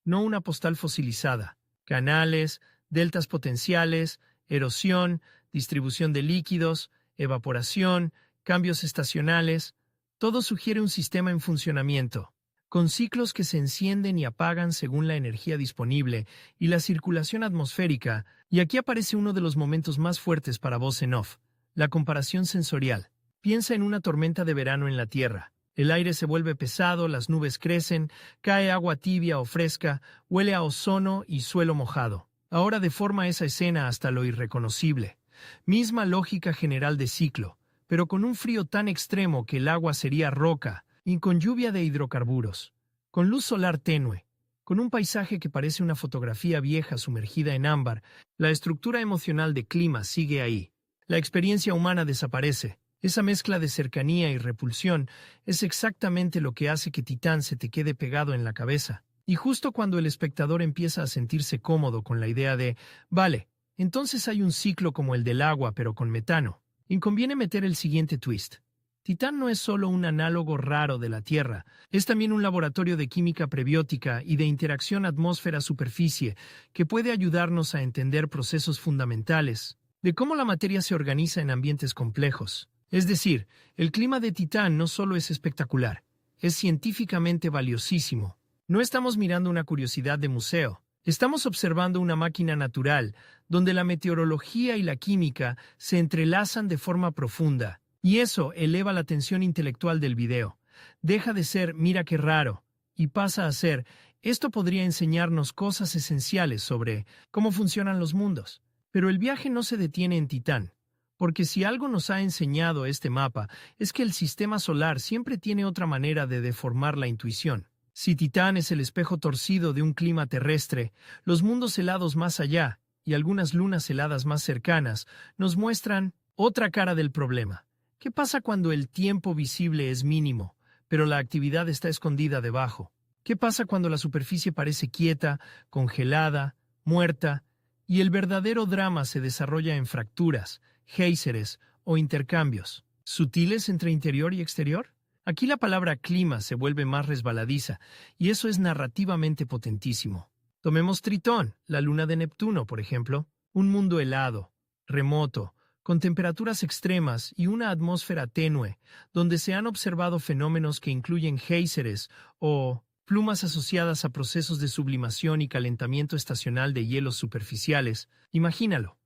no una postal fosilizada. Canales, deltas potenciales, erosión, distribución de líquidos, evaporación, cambios estacionales, todo sugiere un sistema en funcionamiento, con ciclos que se encienden y apagan según la energía disponible y la circulación atmosférica, y aquí aparece uno de los momentos más fuertes para voz en off, la comparación sensorial. Piensa en una tormenta de verano en la Tierra. El aire se vuelve pesado, las nubes crecen, cae agua tibia o fresca, huele a ozono y suelo mojado. Ahora deforma esa escena hasta lo irreconocible. Misma lógica general de ciclo, pero con un frío tan extremo que el agua sería roca, y con lluvia de hidrocarburos, con luz solar tenue, con un paisaje que parece una fotografía vieja sumergida en ámbar. La estructura emocional de clima sigue ahí. La experiencia humana desaparece. Esa mezcla de cercanía y repulsión es exactamente lo que hace que Titán se te quede pegado en la cabeza. Y justo cuando el espectador empieza a sentirse cómodo con la idea de, vale, entonces hay un ciclo como el del agua pero con metano, inconviene meter el siguiente twist. Titán no es solo un análogo raro de la Tierra, es también un laboratorio de química prebiótica y de interacción atmósfera-superficie que puede ayudarnos a entender procesos fundamentales de cómo la materia se organiza en ambientes complejos. Es decir, el clima de Titán no solo es espectacular, es científicamente valiosísimo. No estamos mirando una curiosidad de museo, estamos observando una máquina natural, donde la meteorología y la química se entrelazan de forma profunda, y eso eleva la tensión intelectual del video. Deja de ser «mira qué raro» y pasa a ser «esto podría enseñarnos cosas esenciales sobre cómo funcionan los mundos». Pero el viaje no se detiene en Titán. Porque si algo nos ha enseñado este mapa, es que el sistema solar siempre tiene otra manera de deformar la intuición. Si Titán es el espejo torcido de un clima terrestre, los mundos helados más allá, y algunas lunas heladas más cercanas, nos muestran otra cara del problema. ¿Qué pasa cuando el tiempo visible es mínimo, pero la actividad está escondida debajo? ¿Qué pasa cuando la superficie parece quieta, congelada, muerta, y el verdadero drama se desarrolla en fracturas, géiseres o intercambios sutiles entre interior y exterior? Aquí la palabra clima se vuelve más resbaladiza, y eso es narrativamente potentísimo. Tomemos Tritón, la luna de Neptuno, por ejemplo, un mundo helado, remoto, con temperaturas extremas y una atmósfera tenue, donde se han observado fenómenos que incluyen géiseres o plumas asociadas a procesos de sublimación y calentamiento estacional de hielos superficiales. Imagínalo.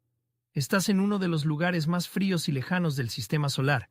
Estás en uno de los lugares más fríos y lejanos del sistema solar,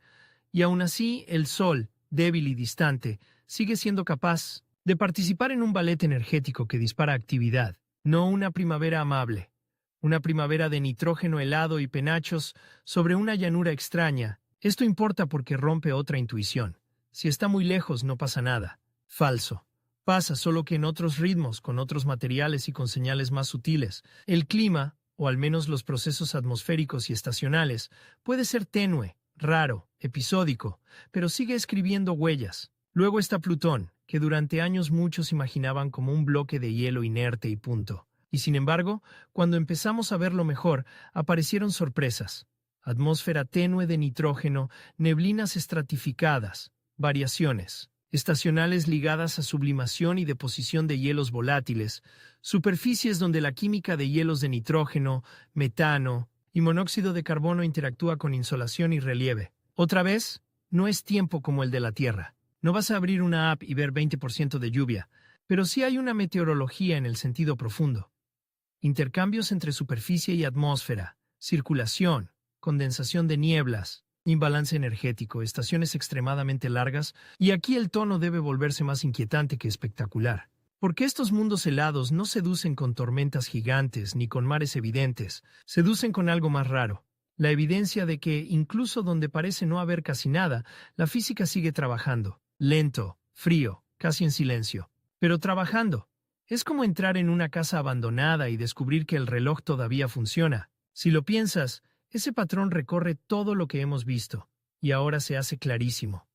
y aún así el Sol, débil y distante, sigue siendo capaz de participar en un ballet energético que dispara actividad, no una primavera amable, una primavera de nitrógeno helado y penachos sobre una llanura extraña. Esto importa porque rompe otra intuición. Si está muy lejos no pasa nada. Falso. Pasa solo que en otros ritmos, con otros materiales y con señales más sutiles. El clima, o al menos los procesos atmosféricos y estacionales, puede ser tenue, raro, episódico, pero sigue escribiendo huellas. Luego está Plutón, que durante años muchos imaginaban como un bloque de hielo inerte y punto. Y sin embargo, cuando empezamos a verlo mejor, aparecieron sorpresas. Atmósfera tenue de nitrógeno, neblinas estratificadas, variaciones estacionales ligadas a sublimación y deposición de hielos volátiles, superficies donde la química de hielos de nitrógeno, metano y monóxido de carbono interactúa con insolación y relieve. Otra vez, no es tiempo como el de la Tierra. No vas a abrir una app y ver 20% de lluvia, pero sí hay una meteorología en el sentido profundo. Intercambios entre superficie y atmósfera, circulación, condensación de nieblas, imbalance energético, estaciones extremadamente largas, y aquí el tono debe volverse más inquietante que espectacular. Porque estos mundos helados no seducen con tormentas gigantes ni con mares evidentes, seducen con algo más raro. La evidencia de que, incluso donde parece no haber casi nada, la física sigue trabajando. Lento, frío, casi en silencio. Pero trabajando. Es como entrar en una casa abandonada y descubrir que el reloj todavía funciona. Si lo piensas, ese patrón recorre todo lo que hemos visto, y ahora se hace clarísimo.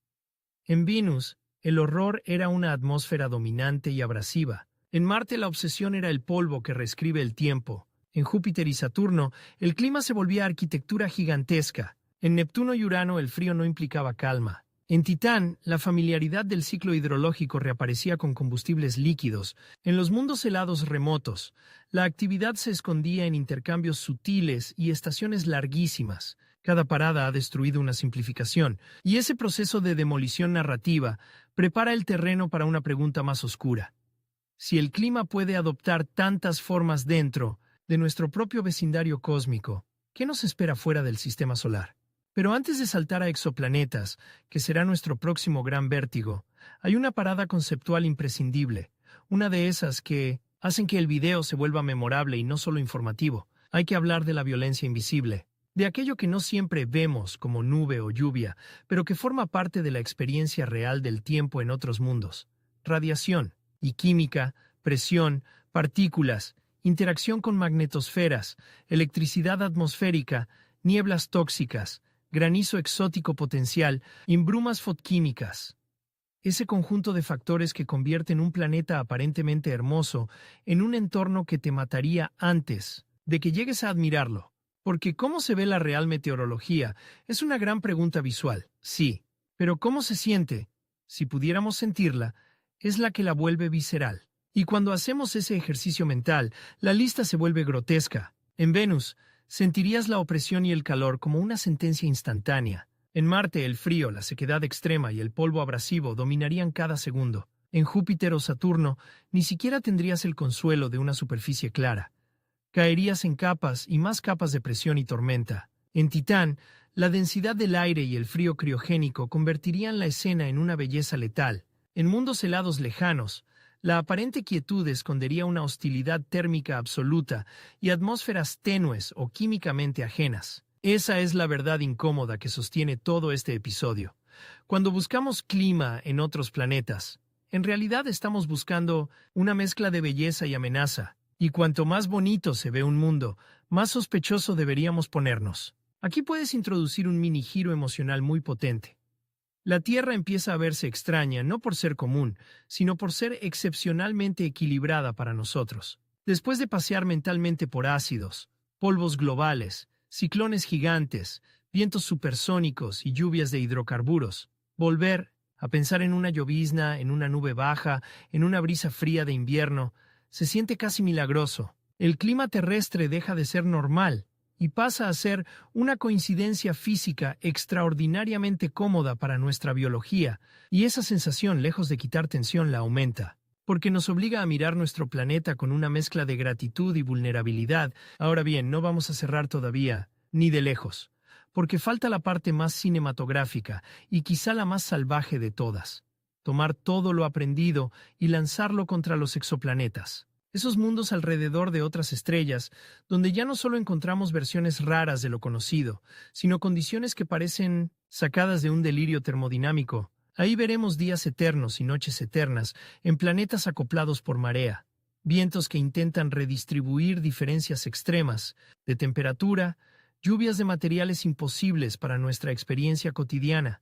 En Venus, el horror era una atmósfera dominante y abrasiva. En Marte la obsesión era el polvo que reescribe el tiempo. En Júpiter y Saturno, el clima se volvía arquitectura gigantesca. En Neptuno y Urano el frío no implicaba calma. En Titán, la familiaridad del ciclo hidrológico reaparecía con combustibles líquidos. En los mundos helados remotos, la actividad se escondía en intercambios sutiles y estaciones larguísimas. Cada parada ha destruido una simplificación, y ese proceso de demolición narrativa prepara el terreno para una pregunta más oscura. Si el clima puede adoptar tantas formas dentro de nuestro propio vecindario cósmico, ¿qué nos espera fuera del sistema solar? Pero antes de saltar a exoplanetas, que será nuestro próximo gran vértigo, hay una parada conceptual imprescindible, una de esas que hacen que el video se vuelva memorable y no solo informativo. Hay que hablar de la violencia invisible, de aquello que no siempre vemos como nube o lluvia, pero que forma parte de la experiencia real del tiempo en otros mundos. Radiación y química, presión, partículas, interacción con magnetosferas, electricidad atmosférica, nieblas tóxicas, granizo exótico potencial, brumas fotoquímicas. Ese conjunto de factores que convierten un planeta aparentemente hermoso en un entorno que te mataría antes de que llegues a admirarlo. Porque ¿cómo se ve la real meteorología? Es una gran pregunta visual, sí. Pero ¿cómo se siente? Si pudiéramos sentirla, es la que la vuelve visceral. Y cuando hacemos ese ejercicio mental, la lista se vuelve grotesca. En Venus, sentirías la opresión y el calor como una sentencia instantánea. En Marte, el frío, la sequedad extrema y el polvo abrasivo dominarían cada segundo. En Júpiter o Saturno, ni siquiera tendrías el consuelo de una superficie clara. Caerías en capas y más capas de presión y tormenta. En Titán, la densidad del aire y el frío criogénico convertirían la escena en una belleza letal. En mundos helados lejanos, la aparente quietud escondería una hostilidad térmica absoluta y atmósferas tenues o químicamente ajenas. Esa es la verdad incómoda que sostiene todo este episodio. Cuando buscamos clima en otros planetas, en realidad estamos buscando una mezcla de belleza y amenaza. Y cuanto más bonito se ve un mundo, más sospechoso deberíamos ponernos. Aquí puedes introducir un mini giro emocional muy potente. La Tierra empieza a verse extraña no por ser común, sino por ser excepcionalmente equilibrada para nosotros. Después de pasear mentalmente por ácidos, polvos globales, ciclones gigantes, vientos supersónicos y lluvias de hidrocarburos, volver a pensar en una llovizna, en una nube baja, en una brisa fría de invierno, se siente casi milagroso. El clima terrestre deja de ser normal y pasa a ser una coincidencia física extraordinariamente cómoda para nuestra biología, y esa sensación, lejos de quitar tensión, la aumenta, porque nos obliga a mirar nuestro planeta con una mezcla de gratitud y vulnerabilidad. Ahora bien, no vamos a cerrar todavía, ni de lejos, porque falta la parte más cinematográfica y quizá la más salvaje de todas: tomar todo lo aprendido y lanzarlo contra los exoplanetas. Esos mundos alrededor de otras estrellas, donde ya no solo encontramos versiones raras de lo conocido, sino condiciones que parecen sacadas de un delirio termodinámico. Ahí veremos días eternos y noches eternas en planetas acoplados por marea, vientos que intentan redistribuir diferencias extremas de temperatura, lluvias de materiales imposibles para nuestra experiencia cotidiana,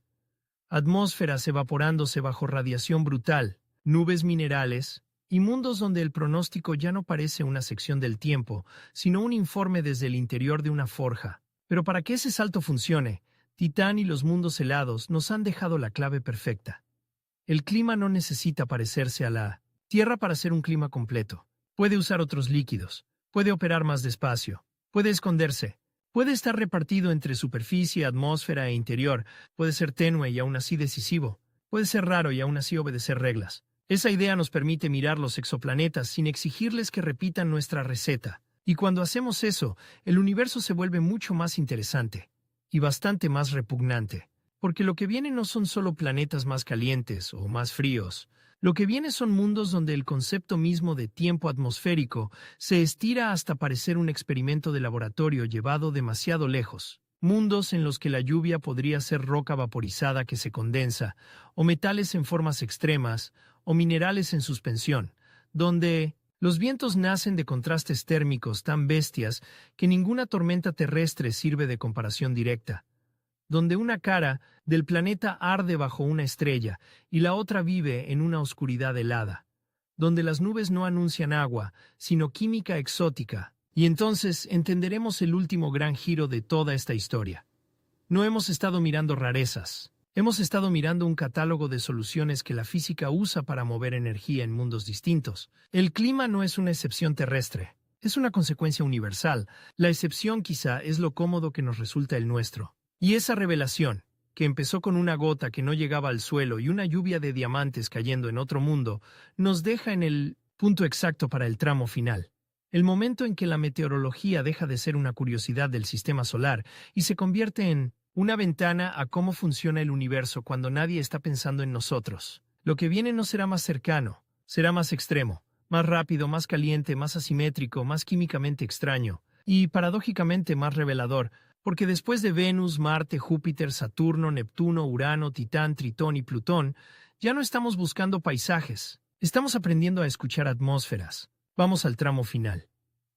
atmósferas evaporándose bajo radiación brutal, nubes minerales, y mundos donde el pronóstico ya no parece una sección del tiempo, sino un informe desde el interior de una forja. Pero para que ese salto funcione, Titán y los mundos helados nos han dejado la clave perfecta. El clima no necesita parecerse a la Tierra para ser un clima completo. Puede usar otros líquidos, puede operar más despacio, puede esconderse, puede estar repartido entre superficie, atmósfera e interior, puede ser tenue y aún así decisivo, puede ser raro y aún así obedecer reglas. Esa idea nos permite mirar los exoplanetas sin exigirles que repitan nuestra receta. Y cuando hacemos eso, el universo se vuelve mucho más interesante y bastante más repugnante. Porque lo que viene no son solo planetas más calientes o más fríos. Lo que viene son mundos donde el concepto mismo de tiempo atmosférico se estira hasta parecer un experimento de laboratorio llevado demasiado lejos. Mundos en los que la lluvia podría ser roca vaporizada que se condensa, o metales en formas extremas, o minerales en suspensión, donde los vientos nacen de contrastes térmicos tan bestias que ninguna tormenta terrestre sirve de comparación directa, donde una cara del planeta arde bajo una estrella y la otra vive en una oscuridad helada, donde las nubes no anuncian agua, sino química exótica. Y entonces entenderemos el último gran giro de toda esta historia. No hemos estado mirando rarezas. Hemos estado mirando un catálogo de soluciones que la física usa para mover energía en mundos distintos. El clima no es una excepción terrestre, es una consecuencia universal. La excepción quizá es lo cómodo que nos resulta el nuestro. Y esa revelación, que empezó con una gota que no llegaba al suelo y una lluvia de diamantes cayendo en otro mundo, nos deja en el punto exacto para el tramo final. El momento en que la meteorología deja de ser una curiosidad del sistema solar y se convierte en una ventana a cómo funciona el universo cuando nadie está pensando en nosotros. Lo que viene no será más cercano, será más extremo, más rápido, más caliente, más asimétrico, más químicamente extraño y, paradójicamente, más revelador, porque después de Venus, Marte, Júpiter, Saturno, Neptuno, Urano, Titán, Tritón y Plutón, ya no estamos buscando paisajes, estamos aprendiendo a escuchar atmósferas. Vamos al tramo final.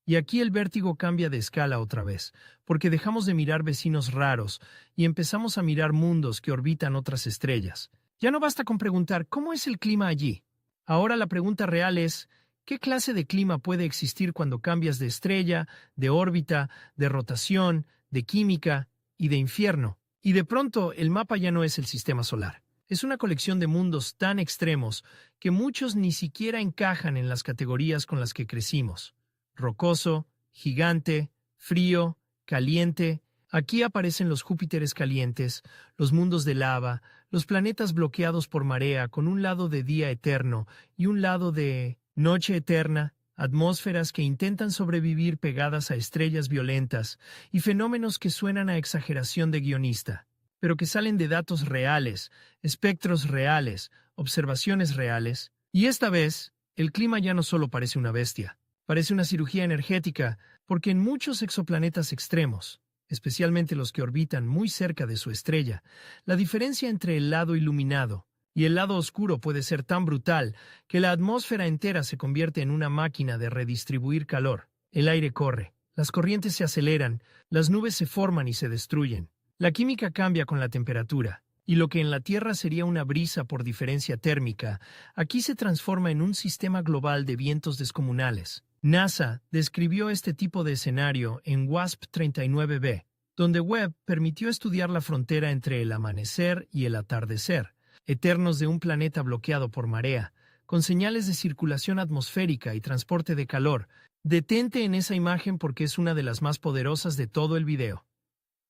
Y aquí el vértigo cambia de escala otra vez, porque dejamos de mirar vecinos raros y empezamos a mirar mundos que orbitan otras estrellas. Ya no basta con preguntar ¿cómo es el clima allí? Ahora la pregunta real es ¿qué clase de clima puede existir cuando cambias de estrella, de órbita, de rotación, de química y de infierno? Y de pronto el mapa ya no es el sistema solar. Es una colección de mundos tan extremos que muchos ni siquiera encajan en las categorías con las que crecimos. Rocoso, gigante, frío, caliente. Aquí aparecen los Júpiteres calientes, los mundos de lava, los planetas bloqueados por marea con un lado de día eterno y un lado de noche eterna, atmósferas que intentan sobrevivir pegadas a estrellas violentas y fenómenos que suenan a exageración de guionista, pero que salen de datos reales, espectros reales, observaciones reales. Y esta vez, el clima ya no solo parece una bestia. Parece una cirugía energética, porque en muchos exoplanetas extremos, especialmente los que orbitan muy cerca de su estrella, la diferencia entre el lado iluminado y el lado oscuro puede ser tan brutal que la atmósfera entera se convierte en una máquina de redistribuir calor. El aire corre, las corrientes se aceleran, las nubes se forman y se destruyen. La química cambia con la temperatura, y lo que en la Tierra sería una brisa por diferencia térmica, aquí se transforma en un sistema global de vientos descomunales. NASA describió este tipo de escenario en WASP-39b, donde Webb permitió estudiar la frontera entre el amanecer y el atardecer, eternos de un planeta bloqueado por marea, con señales de circulación atmosférica y transporte de calor. Detente en esa imagen porque es una de las más poderosas de todo el video.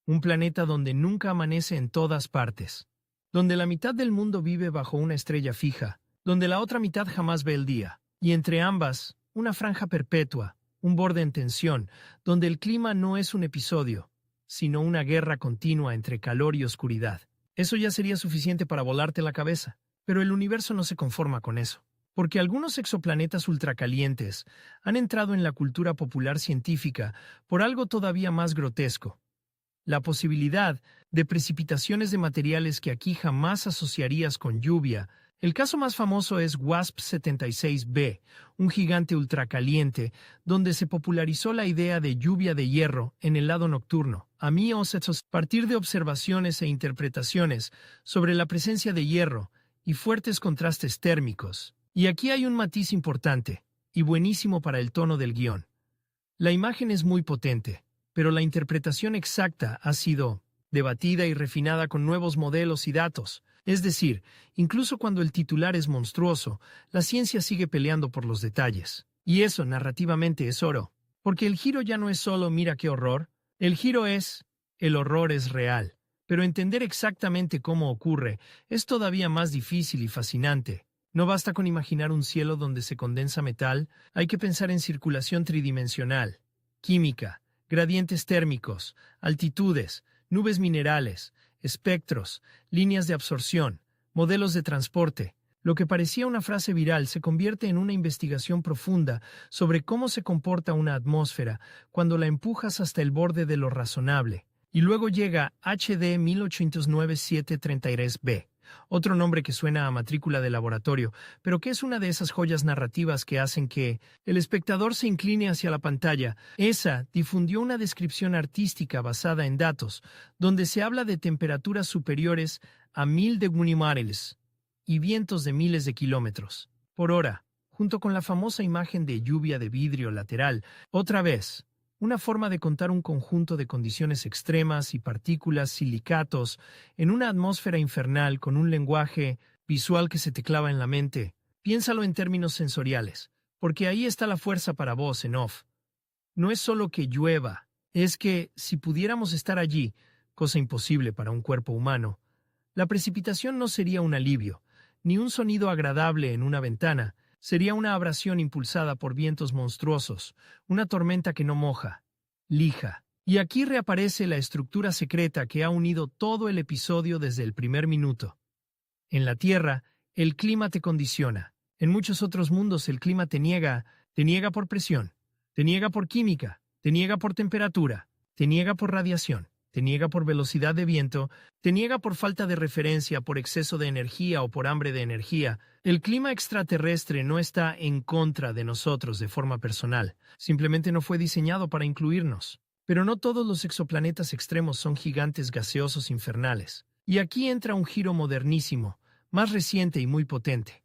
Un planeta donde nunca amanece en todas partes, donde la mitad del mundo vive bajo una estrella fija, donde la otra mitad jamás ve el día, y entre ambas, una franja perpetua, un borde en tensión, donde el clima no es un episodio, sino una guerra continua entre calor y oscuridad. Eso ya sería suficiente para volarte la cabeza, pero el universo no se conforma con eso, porque algunos exoplanetas ultracalientes han entrado en la cultura popular científica por algo todavía más grotesco: la posibilidad de precipitaciones de materiales que aquí jamás asociarías con lluvia. El caso más famoso es WASP-76b, un gigante ultracaliente, donde se popularizó la idea de lluvia de hierro en el lado nocturno. A partir de observaciones e interpretaciones sobre la presencia de hierro y fuertes contrastes térmicos. Y aquí hay un matiz importante, y buenísimo para el tono del guión. La imagen es muy potente, pero la interpretación exacta ha sido debatida y refinada con nuevos modelos y datos. Es decir, incluso cuando el titular es monstruoso, la ciencia sigue peleando por los detalles. Y eso narrativamente es oro. Porque el giro ya no es solo mira qué horror, el giro es el horror es real. Pero entender exactamente cómo ocurre es todavía más difícil y fascinante. No basta con imaginar un cielo donde se condensa metal, hay que pensar en circulación tridimensional, química, gradientes térmicos, altitudes, nubes minerales, espectros, líneas de absorción, modelos de transporte. Lo que parecía una frase viral se convierte en una investigación profunda sobre cómo se comporta una atmósfera cuando la empujas hasta el borde de lo razonable. Y luego llega HD 1897-33b, otro nombre que suena a matrícula de laboratorio, pero que es una de esas joyas narrativas que hacen que el espectador se incline hacia la pantalla. ESA difundió una descripción artística basada en datos, donde se habla de temperaturas superiores a 1000 de Gunnimaralis y vientos de miles de kilómetros por hora, junto con la famosa imagen de lluvia de vidrio lateral. Otra vez, una forma de contar un conjunto de condiciones extremas y partículas, silicatos, en una atmósfera infernal con un lenguaje visual que se te clava en la mente. Piénsalo en términos sensoriales, porque ahí está la fuerza para vos en off. No es solo que llueva, es que si pudiéramos estar allí, cosa imposible para un cuerpo humano, la precipitación no sería un alivio, ni un sonido agradable en una ventana. Sería una abrasión impulsada por vientos monstruosos, una tormenta que no moja, lija. Y aquí reaparece la estructura secreta que ha unido todo el episodio desde el primer minuto. En la Tierra, el clima te condiciona. En muchos otros mundos el clima te niega por presión, te niega por química, te niega por temperatura, te niega por radiación, te niega por velocidad de viento, te niega por falta de referencia, por exceso de energía o por hambre de energía. El clima extraterrestre no está en contra de nosotros de forma personal, simplemente no fue diseñado para incluirnos. Pero no todos los exoplanetas extremos son gigantes gaseosos infernales. Y aquí entra un giro modernísimo, más reciente y muy potente.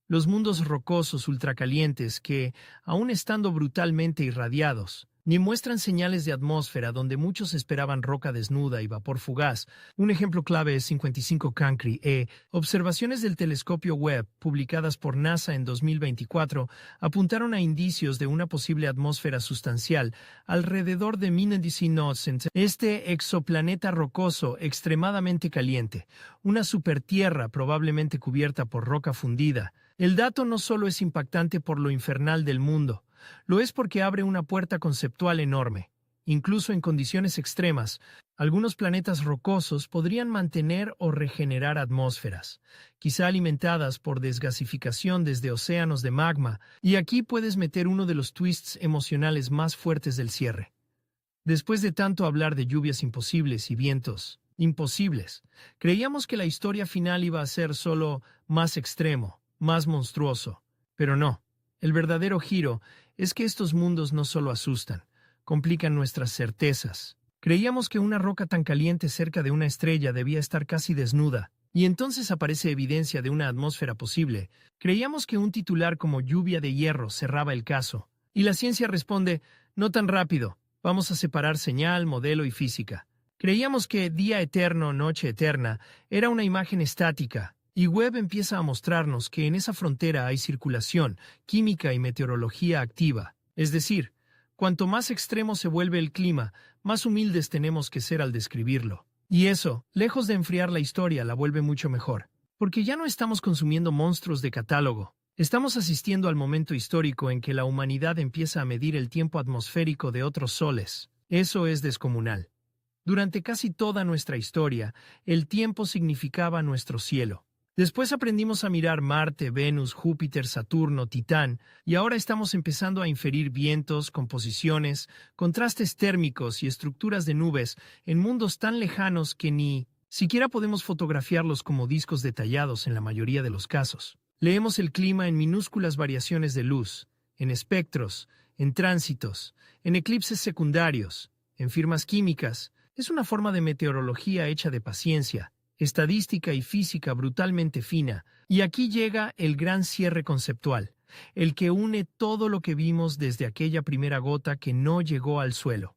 Los mundos rocosos ultracalientes que, aun estando brutalmente irradiados, ni muestran señales de atmósfera donde muchos esperaban roca desnuda y vapor fugaz. Un ejemplo clave es 55 Cancri E. Observaciones del telescopio Webb, publicadas por NASA en 2024, apuntaron a indicios de una posible atmósfera sustancial alrededor de 19 nodos en este exoplaneta rocoso extremadamente caliente, una supertierra probablemente cubierta por roca fundida. El dato no solo es impactante por lo infernal del mundo, lo es porque abre una puerta conceptual enorme. Incluso en condiciones extremas, algunos planetas rocosos podrían mantener o regenerar atmósferas, quizá alimentadas por desgasificación desde océanos de magma, y aquí puedes meter uno de los twists emocionales más fuertes del cierre. Después de tanto hablar de lluvias imposibles y vientos imposibles, creíamos que la historia final iba a ser solo más extremo, más monstruoso, pero no. El verdadero giro es que estos mundos no solo asustan, complican nuestras certezas. Creíamos que una roca tan caliente cerca de una estrella debía estar casi desnuda, y entonces aparece evidencia de una atmósfera posible. Creíamos que un titular como lluvia de hierro cerraba el caso, y la ciencia responde, no tan rápido, vamos a separar señal, modelo y física. Creíamos que día eterno, noche eterna, era una imagen estática, y Webb empieza a mostrarnos que en esa frontera hay circulación, química y meteorología activa. Es decir, cuanto más extremo se vuelve el clima, más humildes tenemos que ser al describirlo. Y eso, lejos de enfriar la historia, la vuelve mucho mejor. Porque ya no estamos consumiendo monstruos de catálogo. Estamos asistiendo al momento histórico en que la humanidad empieza a medir el tiempo atmosférico de otros soles. Eso es descomunal. Durante casi toda nuestra historia, el tiempo significaba nuestro cielo. Después aprendimos a mirar Marte, Venus, Júpiter, Saturno, Titán, y ahora estamos empezando a inferir vientos, composiciones, contrastes térmicos y estructuras de nubes en mundos tan lejanos que ni siquiera podemos fotografiarlos como discos detallados en la mayoría de los casos. Leemos el clima en minúsculas variaciones de luz, en espectros, en tránsitos, en eclipses secundarios, en firmas químicas. Es una forma de meteorología hecha de paciencia, estadística y física brutalmente fina, y aquí llega el gran cierre conceptual, el que une todo lo que vimos desde aquella primera gota que no llegó al suelo.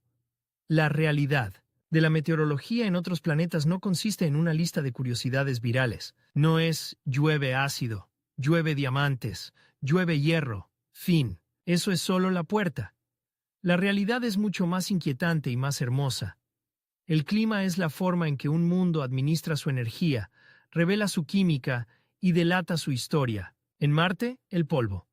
La realidad de la meteorología en otros planetas no consiste en una lista de curiosidades virales. No es llueve ácido, llueve diamantes, llueve hierro, fin. Eso es solo la puerta. La realidad es mucho más inquietante y más hermosa. El clima es la forma en que un mundo administra su energía, revela su química y delata su historia. En Marte, el polvo.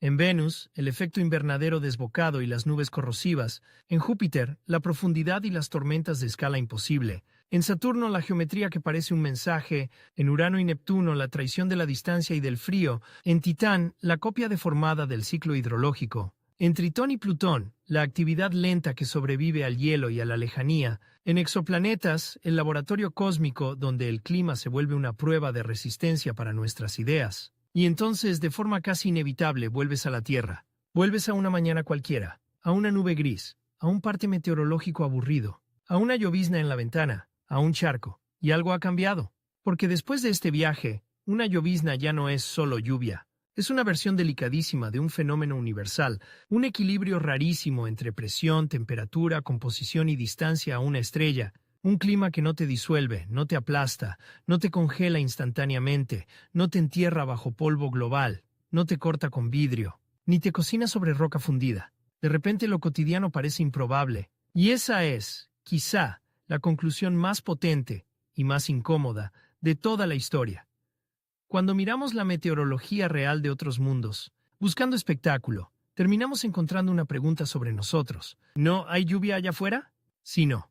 En Venus, el efecto invernadero desbocado y las nubes corrosivas. En Júpiter, la profundidad y las tormentas de escala imposible. En Saturno, la geometría que parece un mensaje. En Urano y Neptuno, la traición de la distancia y del frío. En Titán, la copia deformada del ciclo hidrológico. En Tritón y Plutón, la actividad lenta que sobrevive al hielo y a la lejanía. En exoplanetas, el laboratorio cósmico donde el clima se vuelve una prueba de resistencia para nuestras ideas. Y entonces, de forma casi inevitable, vuelves a la Tierra. Vuelves a una mañana cualquiera, a una nube gris, a un parte meteorológico aburrido, a una llovizna en la ventana, a un charco. Y algo ha cambiado. Porque después de este viaje, una llovizna ya no es solo lluvia. Es una versión delicadísima de un fenómeno universal, un equilibrio rarísimo entre presión, temperatura, composición y distancia a una estrella, un clima que no te disuelve, no te aplasta, no te congela instantáneamente, no te entierra bajo polvo global, no te corta con vidrio, ni te cocina sobre roca fundida. De repente lo cotidiano parece improbable, y esa es, quizá, la conclusión más potente y más incómoda de toda la historia. Cuando miramos la meteorología real de otros mundos, buscando espectáculo, terminamos encontrando una pregunta sobre nosotros. ¿No hay lluvia allá afuera? Sí, no.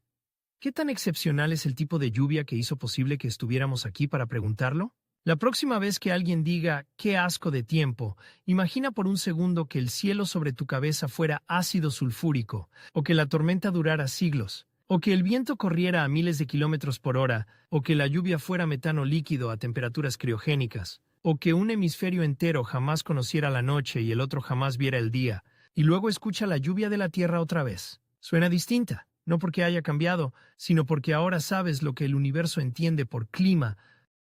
¿Qué tan excepcional es el tipo de lluvia que hizo posible que estuviéramos aquí para preguntarlo? La próxima vez que alguien diga «qué asco de tiempo», imagina por un segundo que el cielo sobre tu cabeza fuera ácido sulfúrico, o que la tormenta durara siglos, o que el viento corriera a miles de kilómetros por hora, o que la lluvia fuera metano líquido a temperaturas criogénicas, o que un hemisferio entero jamás conociera la noche y el otro jamás viera el día, y luego escucha la lluvia de la Tierra otra vez. Suena distinta, no porque haya cambiado, sino porque ahora sabes lo que el universo entiende por clima,